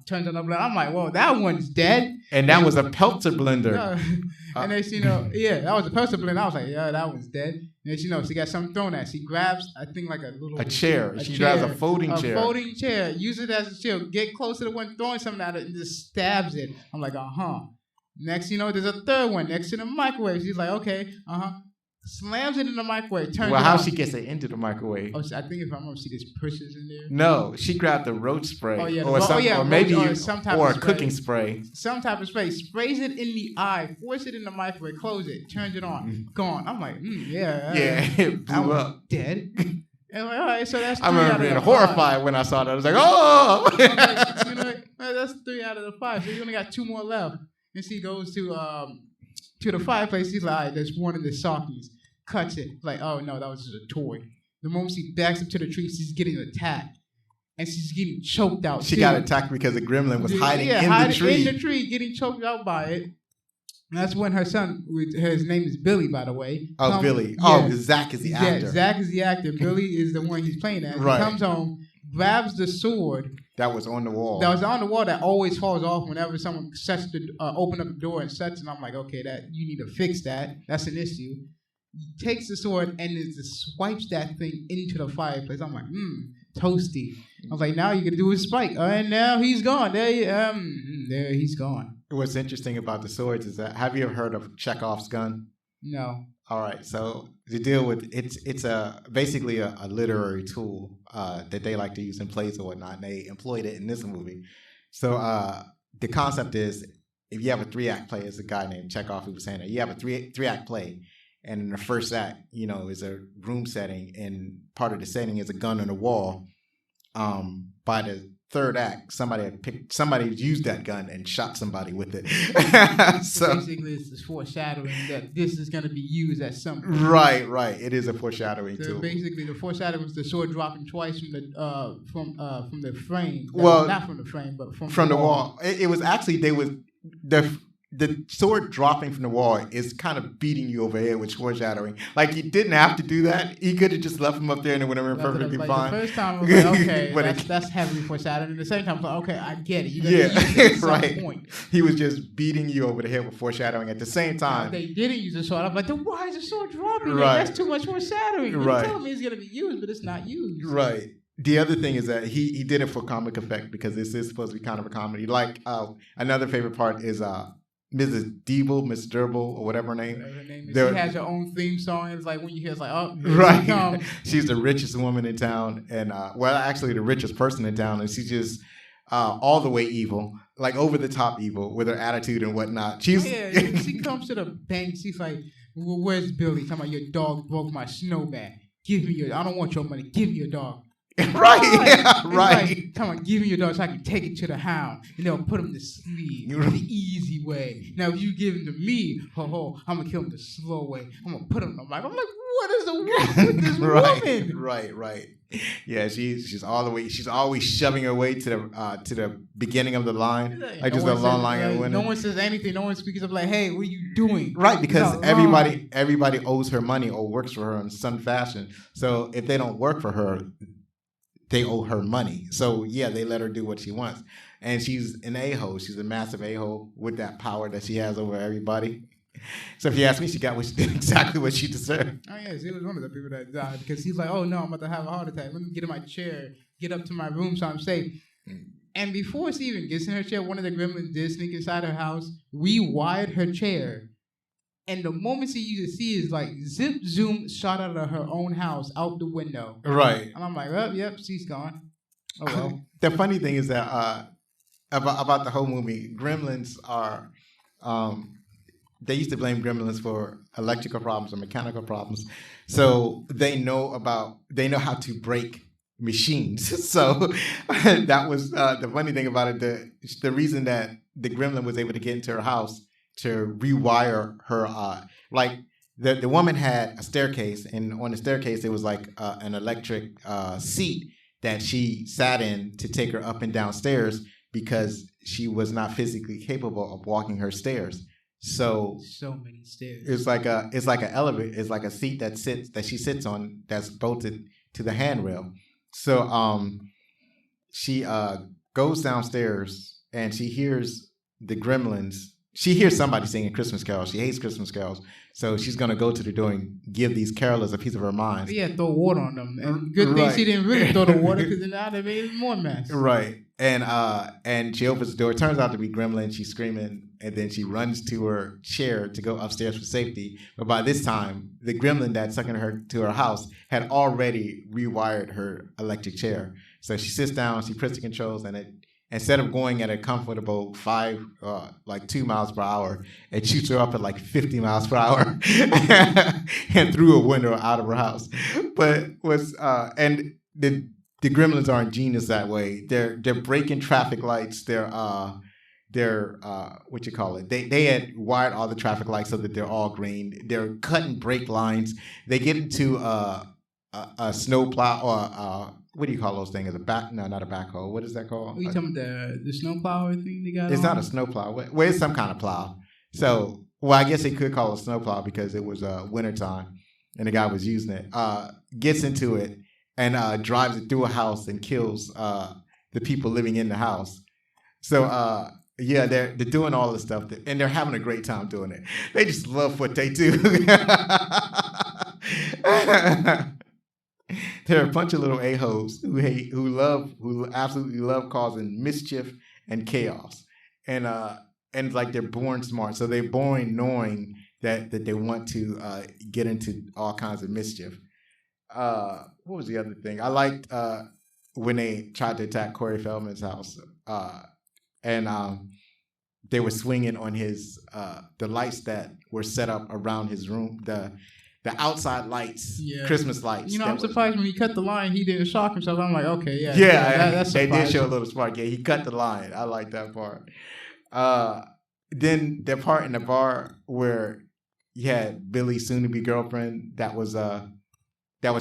turns on the blender. I'm like, whoa, that one's dead.
And that was a Peltzer blender.
And then that was a Peltzer blender. I was like, yeah, that one's dead. And then she got something thrown at. She grabs, I think, like a chair. She
grabs a folding chair.
A folding chair. Use it as a shield. Get close to the one throwing something at it and just stabs it. I'm like, Next, there's a third one next to the microwave. She's like, okay, slams it in the microwave. Turns
well, how she gets it into the microwave?
Oh, I think if I'm wrong, she just pushes in there.
No, she grabbed the roach spray.
Oh, yeah.
Or some type of cooking spray.
Some type of spray. Sprays it in the eye. Force it in the microwave. Close it. Turns it on. Gone. I'm like, yeah.
Yeah, it blew up.
Dead. And I'm like, all right, so that's 3
I remember being horrified when I saw that. I was like, oh!
That's 3 out of the 5. So you only got 2 more left. And she goes to the fireplace. She's like, all right, there's one in the sockets. Cuts it. Like, oh, no, that was just a toy. The moment she backs up to the tree, she's getting attacked. And she's getting choked out.
She got attacked because the gremlin was hiding in the tree.
In the tree, getting choked out by it. And that's when her son, his name is Billy, by the way.
Billy. Yeah. Oh, Zach is the actor.
Yeah, Zach is the actor. Billy is the one he's playing as.
Right.
He comes home, grabs the sword.
That was on the wall.
That always falls off whenever someone open up the door and sets it. And I'm like, okay, you need to fix that. That's an issue. He takes the sword and just swipes that thing into the fireplace. I'm like, toasty. I was like, now you gotta do his spike. And now he's gone. There he's gone.
What's interesting about the swords is that, have you ever heard of Chekhov's gun?
No.
All right, so to deal with it's basically a literary tool that they like to use in plays or whatnot, and they employed it in this movie. So the concept is, if you have a 3-act play, as a guy named Chekhov who was saying that, you have a 3-act play, and in the first act, is a room setting, and part of the setting is a gun on the wall. By the third act, somebody used that gun and shot somebody with it.
So basically, it's this foreshadowing that this is going to be used at some point.
Right. It is a foreshadowing tool.
Basically, the foreshadowing was the sword dropping twice from the frame.
Well,
not from the frame, but
from the wall. It was actually the sword dropping from the wall is kind of beating you over the head with foreshadowing. Like, he didn't have to do that. He could have just left him up there and it would have been perfectly fine.
The first time I was like, okay, that's heavily foreshadowing. And the second time I was like, okay, I get it.
Right. Point. He was just beating you over the head with foreshadowing at the same time.
They didn't use the sword. I'm like, then why is the sword dropping?
Right.
That's too much foreshadowing. You're telling me it's going to be used, but it's not used.
Right. The other thing is that he did it for comic effect because this is supposed to be kind of a comedy. Like, another favorite part is Mrs. Deeble, Miss Durble, or whatever her name.
She has her own theme song. It's like when you hear, it's like, oh,
right. She's the richest woman in town, and actually the richest person in town, and she's just all the way evil, like over the top evil with her attitude and whatnot. She
comes to the bank. She's like, well, "Where's Billy? Talking about your dog broke my snowman. Give me your. I don't want your money. Give me your dog."
Right.
Like, come on, give me your dog so I can take it to the hound and they'll put him to sleep the easy way. Now, if you give him to me, I'm going to kill him the slow way. I'm going to put him on the mic. I'm like, what is the wrong with this woman?
Right. Yeah, she's always shoving her way to the beginning of the line. Like just a long line of women.
No one says anything. No one speaks up like, hey, what are you doing?
Right, because everybody owes her money or works for her in some fashion. So if they don't work for her, they owe her money. So, yeah, they let her do what she wants. And she's an a-hole. She's a massive a-hole with that power that she has over everybody. So if you ask me, she got exactly what she deserved.
Oh, yeah, she was one of the people that died because he's like, oh, no, I'm about to have a heart attack. Let me get in my chair, get up to my room so I'm safe. And before she even gets in her chair, one of the gremlins did sneak inside her house, rewired her chair. And the moment she see is like zip, zoom, shot out of her own house, out the window.
Right.
And I'm like, oh, yep, she's gone. Oh, well.
The funny thing is that about the whole movie, Gremlins are, they used to blame Gremlins for electrical problems or mechanical problems. So they know how to break machines. So that was the funny thing about it. The reason that the Gremlin was able to get into her house rewire her. Like the woman had a staircase, and on the staircase there was like an electric seat that she sat in to take her up and down stairs because she was not physically capable of walking her stairs. So
many stairs.
It's like an elevator. It's like a seat that she sits on that's bolted to the handrail. So she goes downstairs and she hears the Gremlins. She hears somebody singing Christmas carols. She hates Christmas carols. So she's going to go to the door and give these carolers a piece of her mind.
Yeah, throw water on them. And good thing she didn't really throw the water because then now they've made more mess.
Right. And she opens the door. It turns out to be Gremlin. She's screaming. And then she runs to her chair to go upstairs for safety. But by this time, the Gremlin that's sucking her to her house had already rewired her electric chair. So she sits down, she presses the controls, and it, instead of going at a comfortable 2 miles per hour, it shoots her up at like 50 miles per hour and through a window out of her house. But and the Gremlins are ingenious that way. They're breaking traffic lights. They're what you call it? They had wired all the traffic lights so that they're all green. They're cutting brake lines. They get into a snow plow or what do you call those things? No, not a backhoe. What is that called?
Are you talking about the snow plow thing they got?
It's not a snow plow. Well, it's some kind of plow. So, I guess they could call it a snow plow because it was wintertime and the guy was using it. Gets into it and drives it through a house and kills the people living in the house. So, yeah, they're doing all this stuff and they're having a great time doing it. They just love what they do. There are a bunch of little a-holes who absolutely love causing mischief and chaos, and like they're born smart, so they're born knowing that they want to get into all kinds of mischief. What was the other thing? I liked when they tried to attack Corey Feldman's house, and they were swinging on his the lights that were set up around his room, the outside lights, Christmas lights.
You know, I'm surprised when he cut the line, he didn't shock himself. I'm like, okay,
that's they did show a little spark. Yeah, he cut the line. I like that part. Then the part in the bar where you had Billy's soon-to-be girlfriend that was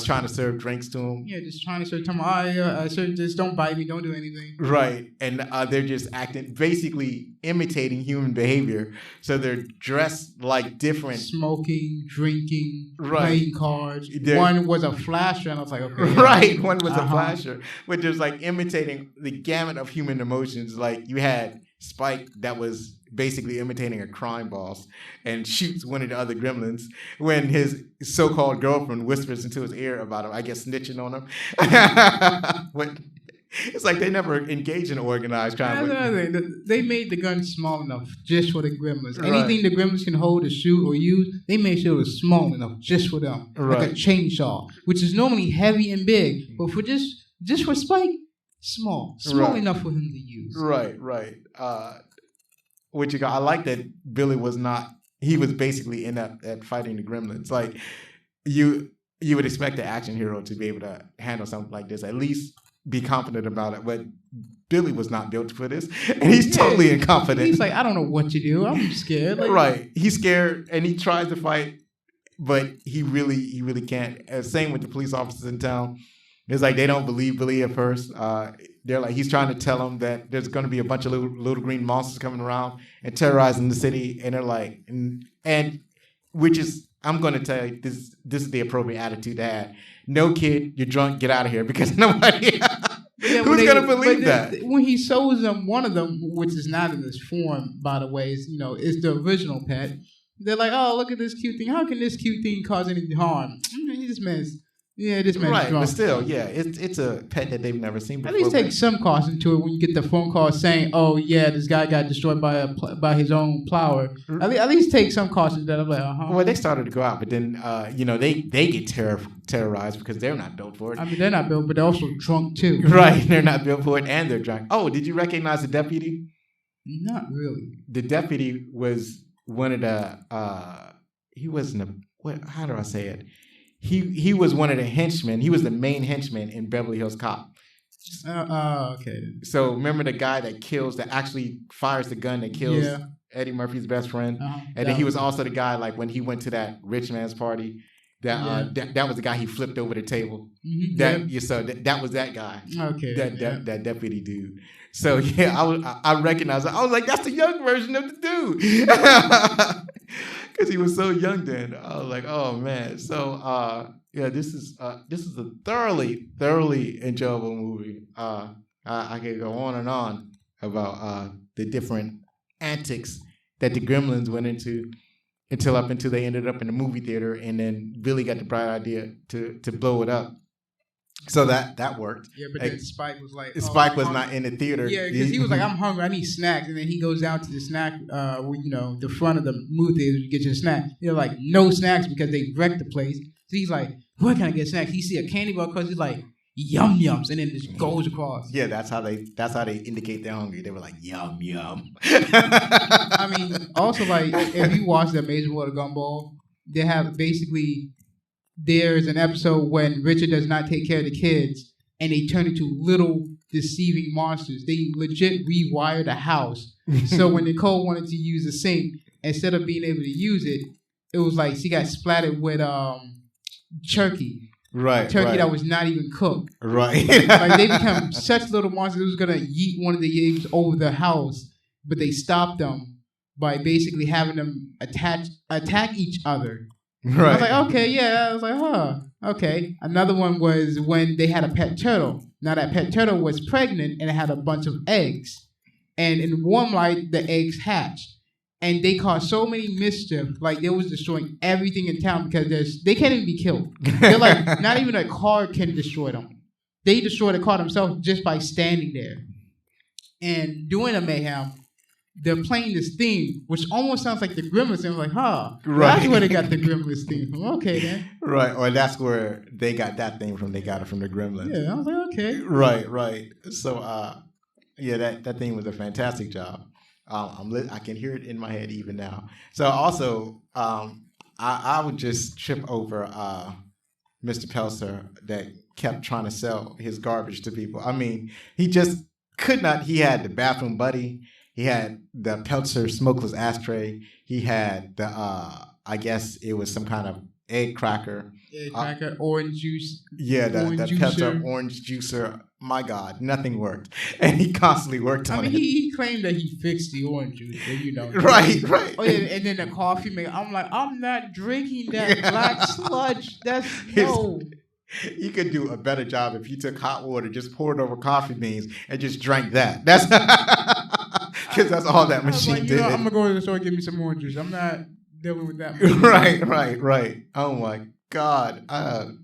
trying to serve drinks to him.
Yeah, just trying to serve him. Just don't bite me, don't do anything.
Right, and they're just basically imitating human behavior. So they're dressed like different.
Smoking, drinking, playing cards. One was a flasher, and I was like, okay.
Right, one was a flasher. But there's like imitating the gamut of human emotions. Like you had Spike that was basically imitating a crime boss and shoots one of the other Gremlins when his so-called girlfriend whispers into his ear about him, I guess snitching on him. It's like they never engage in organized crime.
They made the gun small enough just for the Gremlins. Right. Anything the Gremlins can hold or shoot or use, they made sure it was small enough just for them. Right. Like a chainsaw, which is normally heavy and big, but for just for Spike, small enough for him to use.
Right. I like that Billy was not. He was basically inept at fighting the Gremlins. Like you would expect the action hero to be able to handle something like this, at least be confident about it. But Billy was not built for this, and he's totally incompetent.
He's like, I don't know what to do. I'm scared.
Right, he's scared, and he tries to fight, but he really can't. Same with the police officers in town. It's like they don't believe Billy at first. They're like, he's trying to tell them that there's going to be a bunch of little green monsters coming around and terrorizing the city. And they're like, and which is, I'm going to tell you, this is the appropriate attitude to have. No, kid, you're drunk, get out of here, because nobody, who's going to believe that?
When he shows them, one of them, which is not in this form, by the way, is the original pet. They're like, oh, look at this cute thing. How can this cute thing cause any harm? This man's
right, drunk. But still, it's a pet that they've never seen before.
At least take some caution to it when you get the phone call saying, "Oh yeah, this guy got destroyed by his own plower." At least take some caution to that. I'm like,
Well, they started to go out, but then they get terrorized because they're not built for it.
I mean, they're not built, but they're also drunk too.
Right, they're not built for it, and they're drunk. Oh, did you recognize the deputy?
Not really.
The deputy was one of the. He wasn't how do I say it? He was one of the henchmen. He was the main henchman in Beverly Hills Cop.
Okay.
So remember the guy that actually fires the gun that kills Eddie Murphy's best friend. And
That
then he was
was-
also the guy, like, when he went to that rich man's party, that was the guy he flipped over the table.
Mhm,
That was that guy.
Okay.
That deputy dude. So yeah, I recognized it. I was like, that's the young version of the dude. Because he was so young then. I was like, oh man. So this is a thoroughly enjoyable movie. I could go on and on about the different antics that the Gremlins went into until they ended up in the movie theater, and then Billy got the bright idea to blow it up. So that worked.
Yeah, but then Spike was like,
Spike was not in the theater.
Yeah, because he was like, I'm hungry, I need snacks. And then he goes down to the snack, the front of the movie theater to get your snack. They're like, no snacks because they wrecked the place. So he's like, where can I get snacks? He see a candy bar because he's like, yum yums, and then just goes across.
Yeah, that's how they indicate they're hungry. They were like, yum yum.
I mean, also, like, if you watch the Amazing World of Gumball, they have basically, there's an episode when Richard does not take care of the kids and they turn into little deceiving monsters. They legit rewire the house. So when Nicole wanted to use the sink, instead of being able to use it, it was like she got splattered with turkey.
Right.
Turkey that was not even cooked.
Right.
Like, they become such little monsters. It was going to yeet one of the eggs over the house, but they stopped them by basically having them attack each other.
Right.
I was like, okay, yeah. I was like, huh, okay. Another one was when they had a pet turtle. Now that pet turtle was pregnant and it had a bunch of eggs. And in warm light, the eggs hatched. And they caused so many mischief, like they was destroying everything in town because they can't even be killed. They're like, not even a car can destroy them. They destroy the car themselves just by standing there. And doing a mayhem, they're playing this theme, which almost sounds like the Gremlins theme. I'm like,
Right.
That's where they got the Gremlins theme from. Okay, then.
Right, or that's where they got that thing from. They got it from the Gremlins.
Yeah, I was like, okay.
Right. So, that thing was a fantastic job. I can hear it in my head even now. So also, I would just trip over Mr. Peltzer that kept trying to sell his garbage to people. I mean, he just could not. He had the bathroom buddy. He had the Peltzer smokeless ashtray. He had the, I guess it was some kind of egg cracker.
Egg cracker, orange juice.
Yeah, the Peltzer orange juicer. My God, nothing worked. And he constantly worked on it.
He claimed that he fixed the orange juice.
Right.
Oh, yeah, and then the coffee maker. I'm like, I'm not drinking that black sludge. That's no.
You could do a better job if you took hot water, just poured over coffee beans, and just drank that. That's because that's all that machine did.
I'm gonna go to the store and get me some orange juice. I'm not dealing with that.
Right. Oh my God.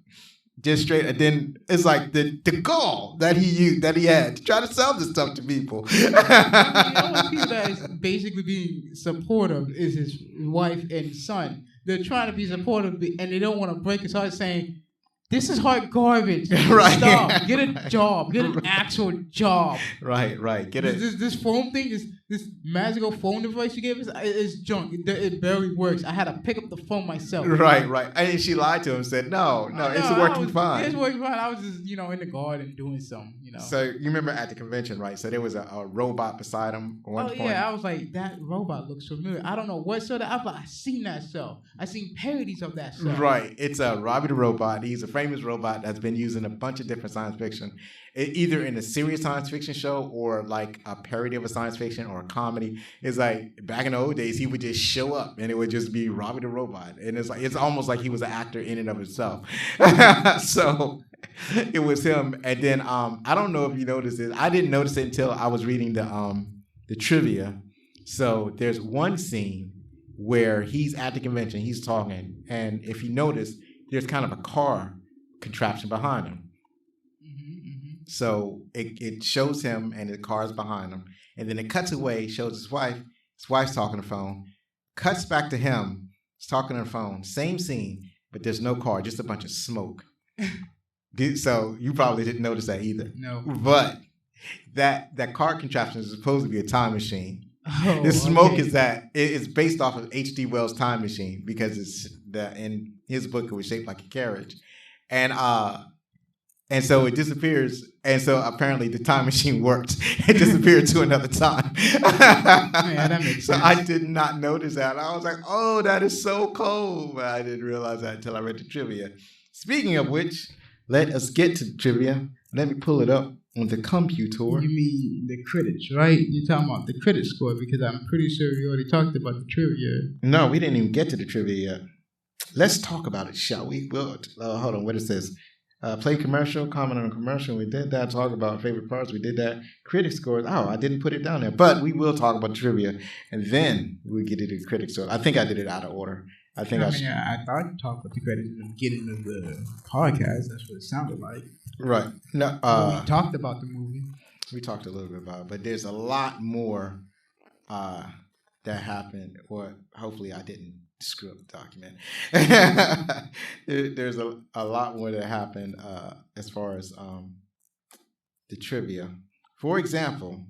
Just straight, and then it's like the gall that he had to try to sell this stuff to people.
The only people that is basically being supportive is his wife and son. They're trying to be supportive, and they don't want to break his heart, saying, "This is hard garbage.
Right.
Stop. Get a job. Get an actual job."
Right. Get it.
This phone thing, this magical phone device you gave us, is junk. It barely works. I had to pick up the phone myself.
Right. And she lied to him and said, no, it's working fine.
It's working fine. I was just, in the garden doing something,
So you remember at the convention, right? So there was a robot beside him at one point.
Yeah, I was like, that robot looks familiar. I don't know what show that. I seen that show. I seen parodies of that show.
Right. It's Robbie the Robot. He's a famous robot that's been used in a bunch of different science fiction, either in a serious science fiction show or like a parody of a science fiction or a comedy. It's like back in the old days, he would just show up and it would just be Robbie the Robot, and it's almost like he was an actor in and of himself. So it was him, and then I don't know if you noticed it. I didn't notice it until I was reading the trivia. So there's one scene where he's at the convention, he's talking, and if you notice, there's kind of a car contraption behind him. So it shows him and the car's behind him. And then it cuts away, shows his wife. His wife's talking on the phone. Cuts back to him. He's talking on the phone. Same scene, but there's no car, just a bunch of smoke. So you probably didn't notice that either.
No.
But that car contraption is supposed to be a time machine.
Oh,
The smoke is that it's based off of H.G. Wells' Time Machine because in his book it was shaped like a carriage. And And so it disappears. And so apparently the time machine worked. It disappeared to another time.
Yeah, that makes
so
sense.
I did not notice that. I was like, oh, that is so cold. But I didn't realize that until I read the trivia. Speaking of which, let us get to the trivia. Let me pull it up on the computer.
You mean the critics, right? You're talking about the critic score because I'm pretty sure we already talked about the trivia.
No, we didn't even get to the trivia yet. Let's talk about it, shall we? We'll, hold on, what it says. Play commercial, comment on a commercial. We did that. Talk about favorite parts. We did that. Critic scores. Oh, I didn't put it down there. But we will talk about trivia. And then we'll get into the critic scores. I think I did it out of order. I thought
I talked about the critics in the beginning of the podcast. That's what it sounded like.
Right. No,
we talked about the movie.
We talked a little bit about it. But there's a lot more that happened. Or hopefully I didn't screw up the document. There's a lot more that happened as far as the trivia. For example,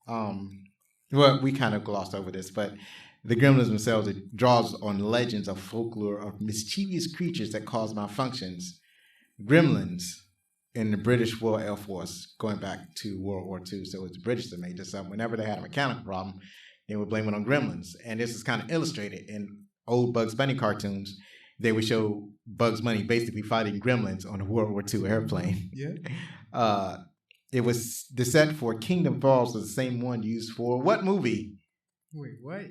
well, we kind of glossed over this, but the Gremlins themselves, it draws on legends of folklore of mischievous creatures that cause malfunctions. Gremlins in the British Royal Air Force, going back to World War II, so it was the British that made this up. Whenever they had a mechanical problem, they would blame it on gremlins. And this is kind of illustrated in old Bugs Bunny cartoons. They would show Bugs Bunny basically fighting gremlins on a World War II airplane.
Yeah.
It was the set for Kingdom Falls was the same one used for what movie?
Wait, what?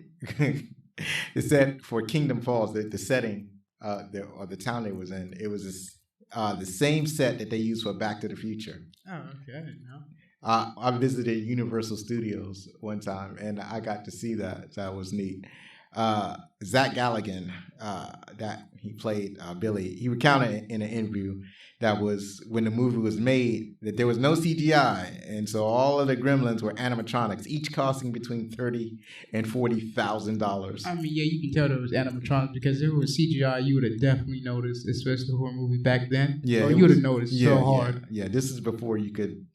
The set for Kingdom Falls, the setting or the town they was in, it was the same set that they used for Back to the Future.
Oh, okay. I didn't know.
I visited Universal Studios one time, and I got to see that. That was neat. Zach Galligan, that he played Billy, he recounted in an interview that was when the movie was made that there was no CGI, and so all of the Gremlins were animatronics, each costing between $30,000 and $40,000.
I mean, yeah, you can tell there was animatronics because if it was CGI, you would have definitely noticed, especially the horror movie back then.
Yeah,
you would have noticed so hard.
Yeah, this is before you could.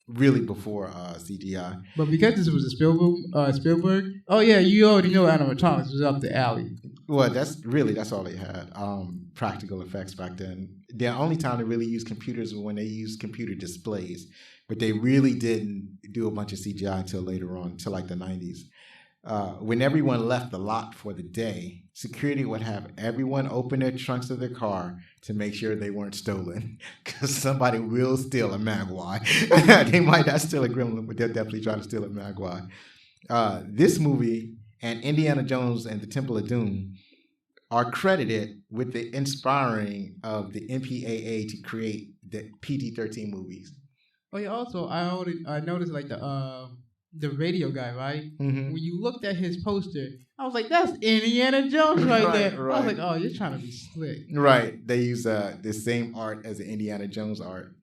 Really before CGI.
But because this was a Spielberg, oh yeah, you already know animatronics was up the alley.
Well, that's all they had. Practical effects back then. The only time they really used computers was when they used computer displays, but they really didn't do a bunch of CGI until later on, until like the 90s. When everyone left the lot for the day, security would have everyone open their trunks of their car to make sure they weren't stolen, because somebody will steal a Mogwai. They might not steal a gremlin, but they'll definitely try to steal a Mogwai. This movie and Indiana Jones and the Temple of Doom are credited with the inspiring of the MPAA to create the PG-13 movies.
Oh yeah, also I noticed like the radio guy, right?
Mm-hmm.
When you looked at his poster, I was like, that's Indiana Jones right there.
Right.
I was like, oh, you're trying to be slick.
Right. They use the same art as the Indiana Jones art.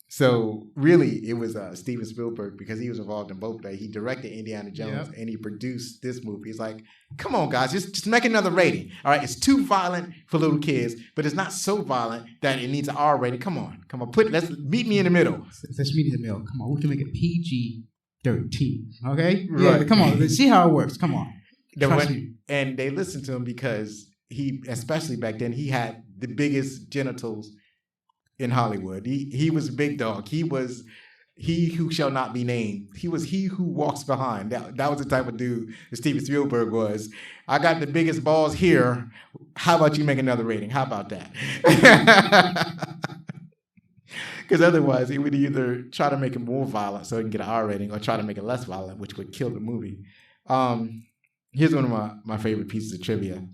So really, it was Steven Spielberg, because he was involved in both. He directed Indiana Jones and he produced this movie. He's like, come on, guys, just make another rating. All right, it's too violent for little kids, but it's not so violent that it needs an R rating. Come on, let's meet me in the middle.
Let's meet in the middle. Come on, we can make it PG-13. Okay?
Right.
Yeah, come on, let's see how it works. Come on. Trust me.
And they listened to him because he, especially back then, he had the biggest genitals in Hollywood. He was a big dog. He was he who shall not be named. He was he who walks behind. That was the type of dude that Steven Spielberg was. I got the biggest balls here. How about you make another rating? How about that? Because otherwise, he would either try to make it more violent so he can get an R rating, or try to make it less violent, which would kill the movie. Here's one of my favorite pieces of trivia.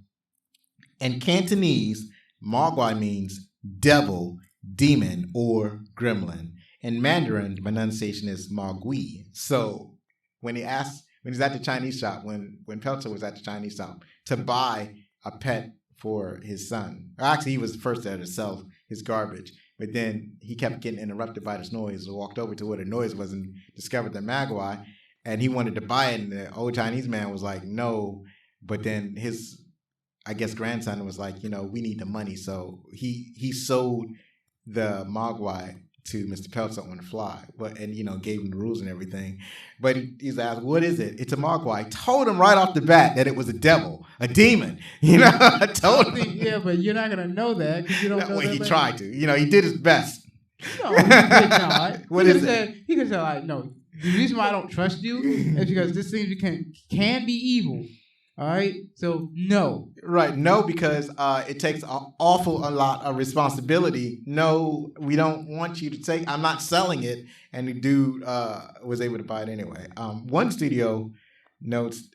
In Cantonese, Mogwai means devil, demon, or gremlin. In Mandarin, the pronunciation is Mogui. So when he's at the Chinese shop, when Peltzer was at the Chinese shop to buy a pet for his son, actually he was the first there to sell his garbage, but then he kept getting interrupted by this noise, so walked over to where the noise was and discovered the Mogwai, and he wanted to buy it, and the old Chinese man was like, no, but then his, I guess, grandson was like, we need the money, so he sold the Mogwai to Mr. Peltzer on the fly, and gave him the rules and everything. But he's asked, "What is it?" It's a Mogwai. I told him right off the bat that it was a devil, a demon. I told him.
Yeah, but you're not gonna know that because you don't know.
Well, he tried to. He did his best.
No, he did not.
What is it?
He could say like, no. The reason why I don't trust you is because this thing can be evil. All right, so no.
Right, no, because it takes an awful lot of responsibility. No, we don't want you to take. I'm not selling it, and the dude was able to buy it anyway. One of the studio notes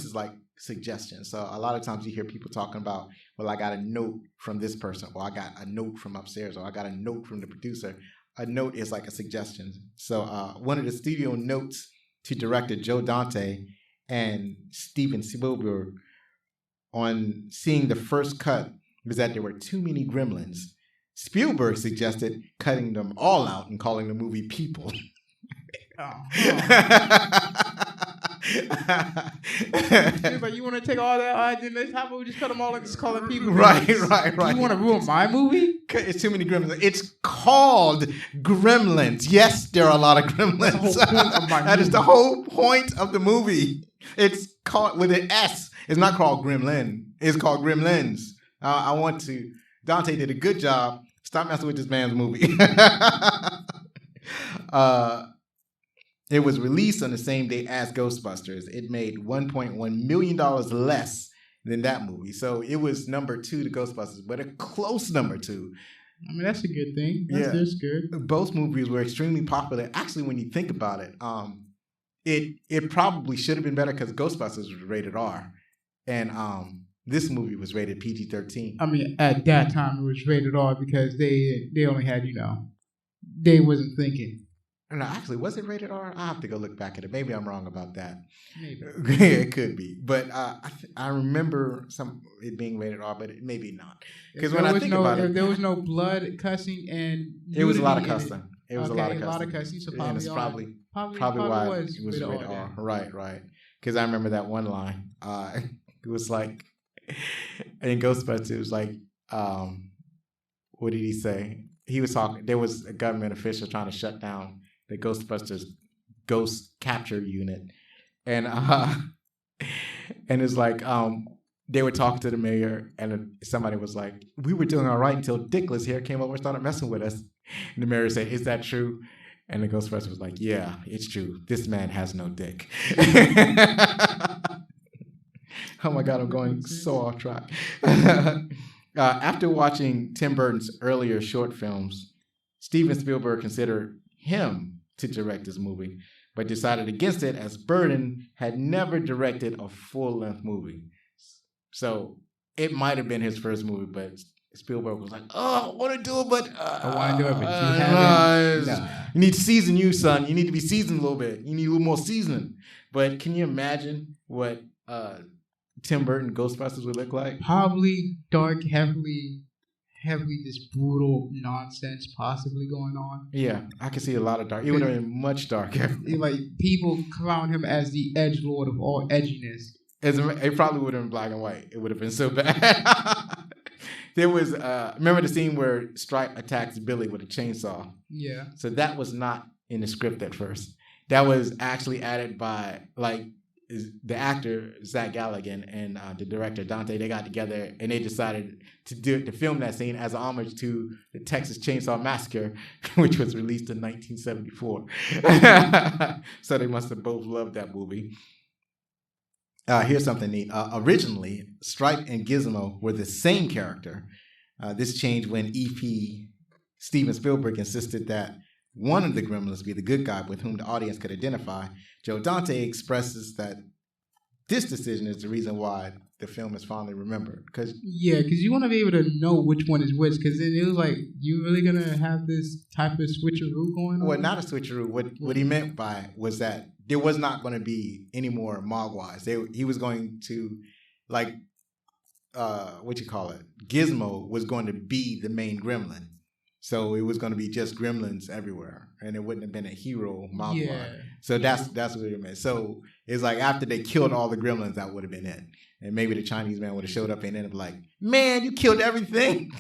is like suggestions. So a lot of times you hear people talking about, well, I got a note from this person, or I got a note from upstairs, or I got a note from the producer. A note is like a suggestion. So one of the studio notes to director Joe Dante and Steven Spielberg on seeing the first cut was that there were too many gremlins. Spielberg suggested cutting them all out and calling the movie People.
But you want to take all that? How about we just cut them all and just call it People?
Right.
You want to ruin my movie?
It's too many gremlins. It's called Gremlins. Yes, there are a lot of gremlins. That is the whole point of the movie. It's called with an S. It's not called Gremlin. It's called Gremlins. Dante did a good job. Stop messing with this man's movie. It was released on the same day as Ghostbusters. It made $1.1 million less than that movie. So it was number 2 to Ghostbusters, but a close number 2.
I mean, that's a good thing. That's good.
Both movies were extremely popular. Actually, when you think about it, it probably should have been better because Ghostbusters was rated R. And this movie was rated PG-13.
I mean, at that time, it was rated R because they only had, they wasn't thinking.
No, actually, was it rated R? I'll have to go look back at it. Maybe I'm wrong about that.
Maybe.
It could be. But I remember it being rated R, but maybe not. Because when I think about it...
There was no blood, cussing, and...
It was a lot of cussing. It was
a lot of cussing. So
and it's probably why it was rated R. Right. Because I remember that one line. It was like... In Ghostbusters, it was like... what did he say? He was talking... There was a government official trying to shut down the Ghostbusters ghost capture unit, and it's like they were talking to the mayor, and somebody was like, "We were doing all right until Dickless here came over and started messing with us." And the mayor said, "Is that true?" And the Ghostbuster was like, "Yeah, it's true. This man has no dick." Oh my God, I'm going so off track. After watching Tim Burton's earlier short films, Steven Spielberg considered him to direct this movie, but decided against it as Burton had never directed a full-length movie. So it might have been his first movie, but Spielberg was like, "Oh, I want to do it, but
I want to do it, but you haven't."
You need to season you, son. You need to be seasoned a little bit. You need a little more seasoning." But can you imagine what Tim Burton Ghostbusters would look like?
Probably dark, heavily this brutal nonsense possibly going on.
Yeah, I can see a lot of dark. It would have been much darker.
Like people crown him as the edgelord of all edginess.
It probably would have been black and white. It would have been so bad. There was remember the scene where Stripe attacks Billy with a chainsaw?
Yeah.
So that was not in the script at first. That was actually added by the actor Zach Galligan and the director Dante. They got together and they decided to film that scene as an homage to the Texas Chainsaw Massacre, which was released in 1974. So they must have both loved that movie. Here's something neat. Originally, Stripe and Gizmo were the same character. This changed when EP Steven Spielberg insisted that one of the Gremlins be the good guy with whom the audience could identify. Joe Dante expresses that this decision is the reason why the film is fondly remembered. Because
you want to be able to know which one is which. Because then it was like, you really gonna have this type of switcheroo going on?
Well, not a switcheroo. What he meant by was that there was not going to be any more Mogwais. He was going to Gizmo was going to be the main gremlin. So it was going to be just Gremlins everywhere, and it wouldn't have been a hero mob
Yeah.
line. So that's what it meant. So it's like after they killed all the Gremlins, that would have been it. And maybe the Chinese man would have showed up and ended up like, man, you killed everything.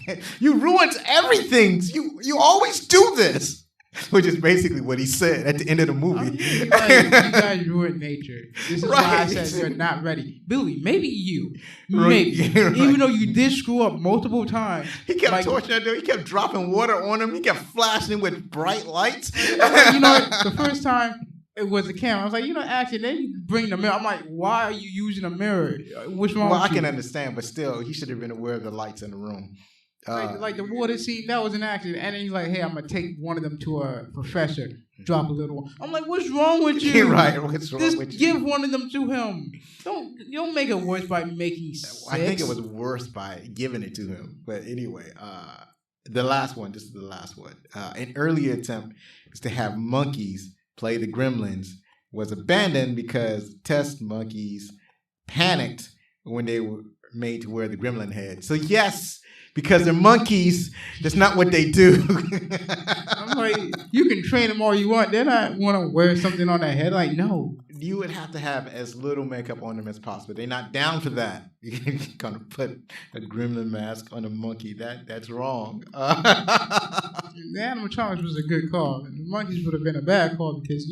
You ruined everything. You always do this. Which is basically what he said at the end of the movie.
You guys ruined nature. This is why I said you're not ready. Billy, maybe you. Maybe.
Yeah, right.
Even though you did screw up multiple times.
He kept torturing him. He kept dropping water on him. He kept flashing him with bright lights.
The first time it was a camera, I was like, actually, then you bring the mirror. I'm like, why are you using a mirror? What's wrong with
I
you?
can understand, but still, he should have been aware of the lights in the room.
Like the water scene, that was an accident. And then he's like, hey, I'm going to take one of them to a professor, drop a little one. I'm like, what's wrong with you?
Right, what's wrong with you?
Give one of them to him. Don't make it worse by making 6.
I think it was worse by giving it to him. But anyway, the last one, this is the last one. An early attempt is to have monkeys play the Gremlins was abandoned because test monkeys panicked when they were made to wear the gremlin head. So yes, because they're monkeys, that's not what they do.
I'm like, you can train them all you want. They're not want to wear something on their head. Like, no.
You would have to have as little makeup on them as possible. They're not down for that. You're going to put a gremlin mask on a monkey. That's wrong.
The animatronics was a good call. The monkeys would have been a bad call because,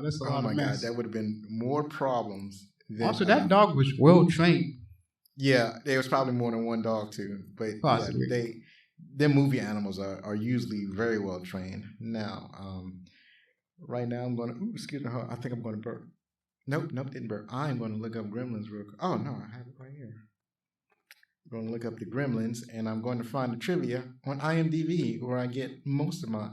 that's a lot of mess.
God, that would have been more problems.
Also, that dog was well trained.
Yeah, there was probably more than one dog too, but yeah, their movie animals are usually very well trained. Now, right now I'm going to. Excuse me, I think I'm going to burp. Nope, didn't burp. I'm going to look up Gremlins real quick. Oh no, I have it right here. I'm going to look up the Gremlins, and I'm going to find the trivia on IMDb, where I get most of my.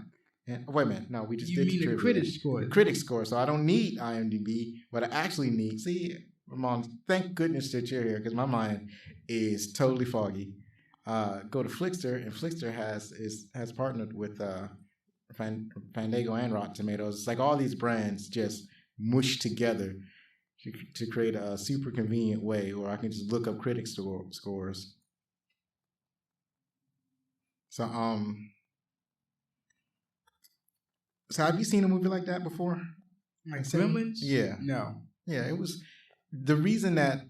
And wait a minute, no, we just did the trivia.
The critic score.
The critic score. So I don't need IMDb, but I actually need. See. Ramon, thank goodness that you're here because my mind is totally foggy. Go to Flickster, and Flickster has partnered with Fandango and Rotten Tomatoes. It's like all these brands just mushed together to create a super convenient way where I can just look up critic scores. So have you seen a movie like that before?
Like Gremlins?
Yeah.
No.
Yeah, it was. The reason that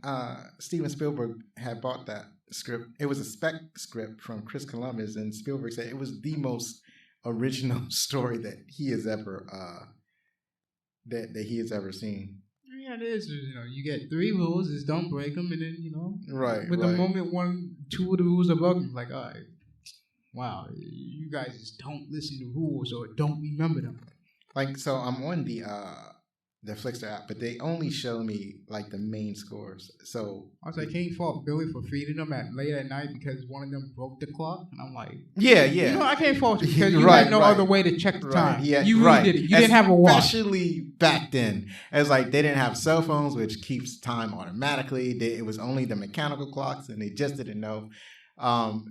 Steven Spielberg had bought that script, it was a spec script from Chris Columbus, and Spielberg said it was the most original story that he has ever that he has ever seen.
Yeah, it is. You get 3 rules: is don't break them, and then
right.
But the moment 2 of the rules are broken, like, all right, wow, you guys just don't listen to rules or don't remember them.
Like, so I'm on the Flickster app, but they only show me like the main scores. So
I was like, can't fault Billy for feeding them late at night because one of them broke the clock, and I'm like,
yeah.
I can't fault you because you had no other way to check the time.
Yeah,
you really did it. You didn't have a watch.
Especially back then, as like they didn't have cell phones, which keeps time automatically. It was only the mechanical clocks, and they just didn't know.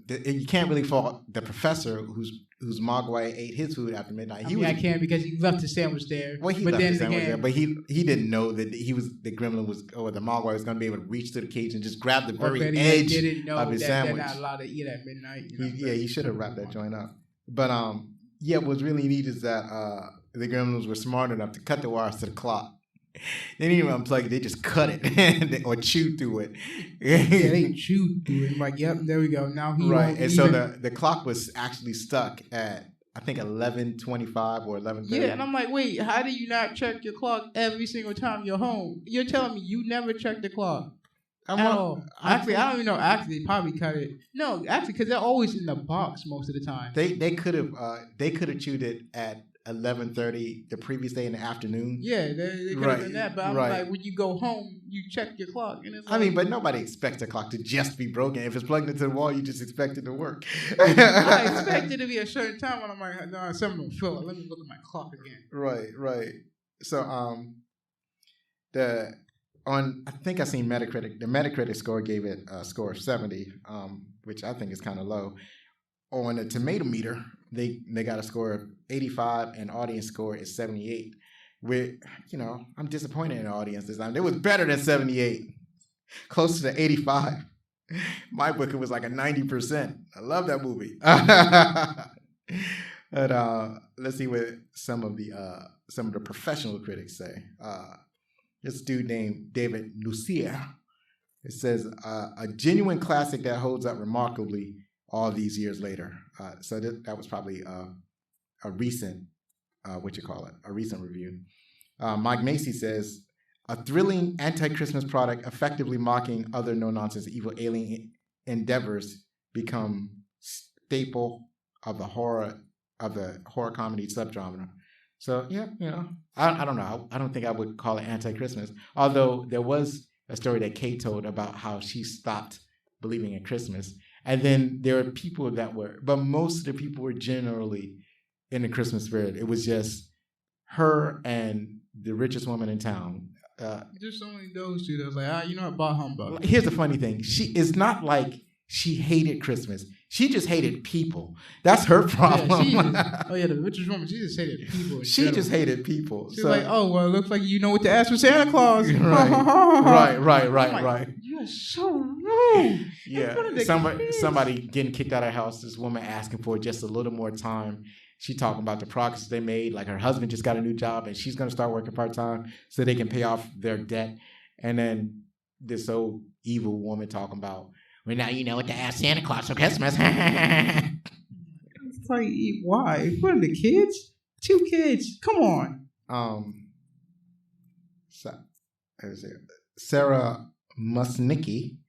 You can't really fault the professor whose Mogwai ate his food after midnight.
I can because he left the sandwich there.
Well, he left the sandwich there, but he didn't know that the gremlin was, or the Mogwai was going to be able to reach to the cage and just grab the very edge of his sandwich.
They're not allowed to eat at midnight.
He should have wrapped that joint up. But what's really neat is that the gremlins were smart enough to cut the wires to the clock. They didn't even unplug it; they just cut it or chewed through it.
They chewed through it. I'm like, yep, there we go. Now he
right, and so the clock was actually stuck at I think 11:25 or 11:30.
Yeah, and I'm like, wait, how do you not check your clock every single time you're home? You're telling me you never check the clock at all? Actually, I don't even know. Actually, they probably cut it. No, actually, because they're always in the box most of the time.
They could have chewed it at 11:30 the previous day in the afternoon.
Yeah, they could have done that. But I'm like, when you go home, you check your clock. And it's like,
but nobody expects a clock to just be broken. If it's plugged into the wall, you just expect it to work.
I expect it to be a certain time when I'm like, no, something will fill it. Let me look at my clock again.
Right. So I think I seen Metacritic. The Metacritic score gave it a score of 70, which I think is kind of low. On the tomato meter, they got a score of 85, and audience score is 78. I'm disappointed in the audience this time. It was better than 78, closer to 85. My book, it was like a 90%. I love that movie. But let's see what some of the professional critics say. This dude named David Lucia. It says a genuine classic that holds up remarkably all these years later. So that was probably a recent a recent review. Mike Macy says a thrilling anti-Christmas product effectively mocking other no-nonsense evil alien endeavors become staple of the horror comedy subgenre. So yeah, I don't know. I don't think I would call it anti-Christmas. Although there was a story that Kay told about how she stopped believing in Christmas, and then there were people but most of the people were generally in the Christmas spirit. It was just her and the richest woman in town.
There's only those two that was like, bah humbug.
Here's the funny thing: it's not like she hated Christmas. She just hated people. That's her problem.
Yeah, the richest woman. She just hated people.
She just hated people.
She's like, oh well, it looks like you know what to ask for Santa Claus.
Right.
You're so rude.
Yeah, somebody getting kicked out of her house. This woman asking for just a little more time. She talking about the progress they made. Like her husband just got a new job and she's going to start working part-time so they can pay off their debt. And then this old evil woman talking about, well, now you know what to ask Santa Claus for Christmas.
It's like, why? What are the kids? 2 kids. Come on.
Sarah Musnicki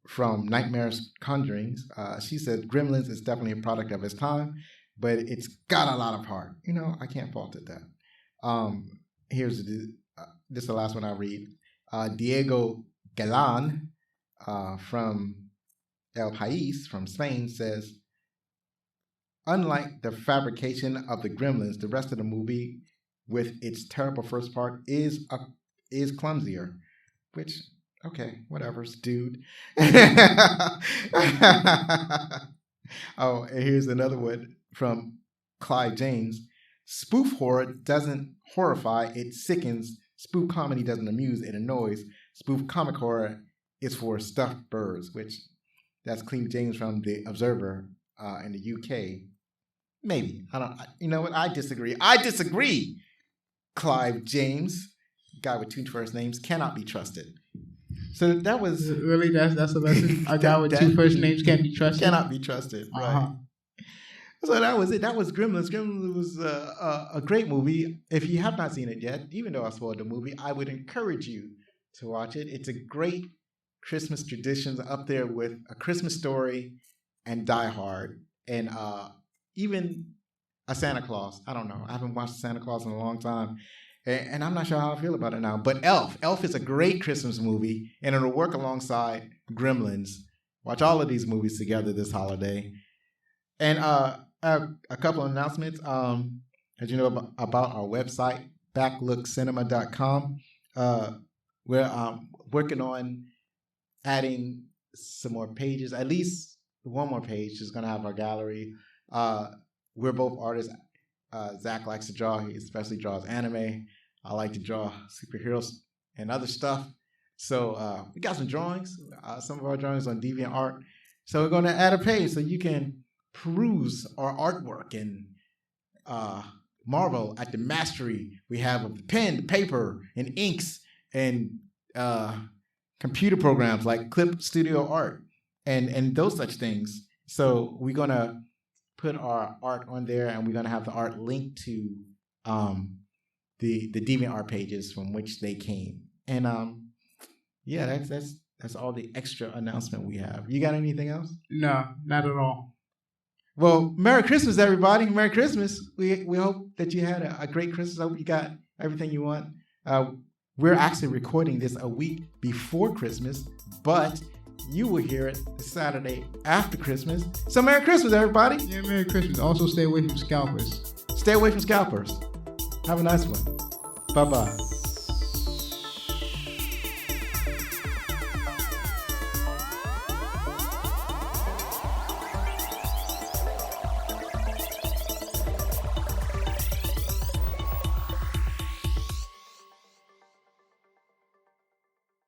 from Nightmares Conjurings. She said Gremlins is definitely a product of its time, but it's got a lot of heart. I can't fault it that. Here's this is the last one I'll read. Diego Galan from El País from Spain says, unlike the fabrication of the Gremlins, the rest of the movie with its terrible first part is clumsier, which, okay, whatever, dude. Oh, and here's another one from Clive James. Spoof horror doesn't horrify, it sickens. Spoof comedy doesn't amuse, it annoys. Spoof comic horror is for stuffed birds, which that's Clive James from The Observer in the UK. Maybe. You know what? I disagree. Clive James, guy with 2 first names, cannot be trusted. So that was...
Really? That's a lesson? A guy with 2 first names can't be trusted?
Cannot be trusted, right. So that was it. That was Gremlins. Gremlins was a great movie. If you have not seen it yet, even though I spoiled the movie, I would encourage you to watch it. It's a great Christmas tradition up there with A Christmas Story and Die Hard. And even A Santa Claus. I don't know. I haven't watched Santa Claus in a long time. And I'm not sure how I feel about it now. But Elf. Elf is a great Christmas movie. And it'll work alongside Gremlins. Watch all of these movies together this holiday. And a couple of announcements. As you know about our website, backlookcinema.com. We're working on adding some more pages. At least one more page is going to have our gallery. We're both artists. Zach likes to draw. He especially draws anime. I like to draw superheroes and other stuff. So we got some drawings. Some of our drawings on DeviantArt. So we're going to add a page so you can peruse our artwork and marvel at the mastery we have of the pen, the paper, and inks, and computer programs like Clip Studio Art and those such things. So we're going to put our art on there, and we're going to have the art linked to the DeviantArt pages from which they came. And yeah, that's all the extra announcement we have. You got anything else?
No, not at all.
Well, Merry Christmas, everybody. Merry Christmas. We hope that you had a great Christmas. I hope you got everything you want. We're actually recording this a week before Christmas, but you will hear it the Saturday after Christmas. So Merry Christmas, everybody.
Yeah, Merry Christmas. Also stay away from scalpers.
Stay away from scalpers. Have a nice one. Bye-bye.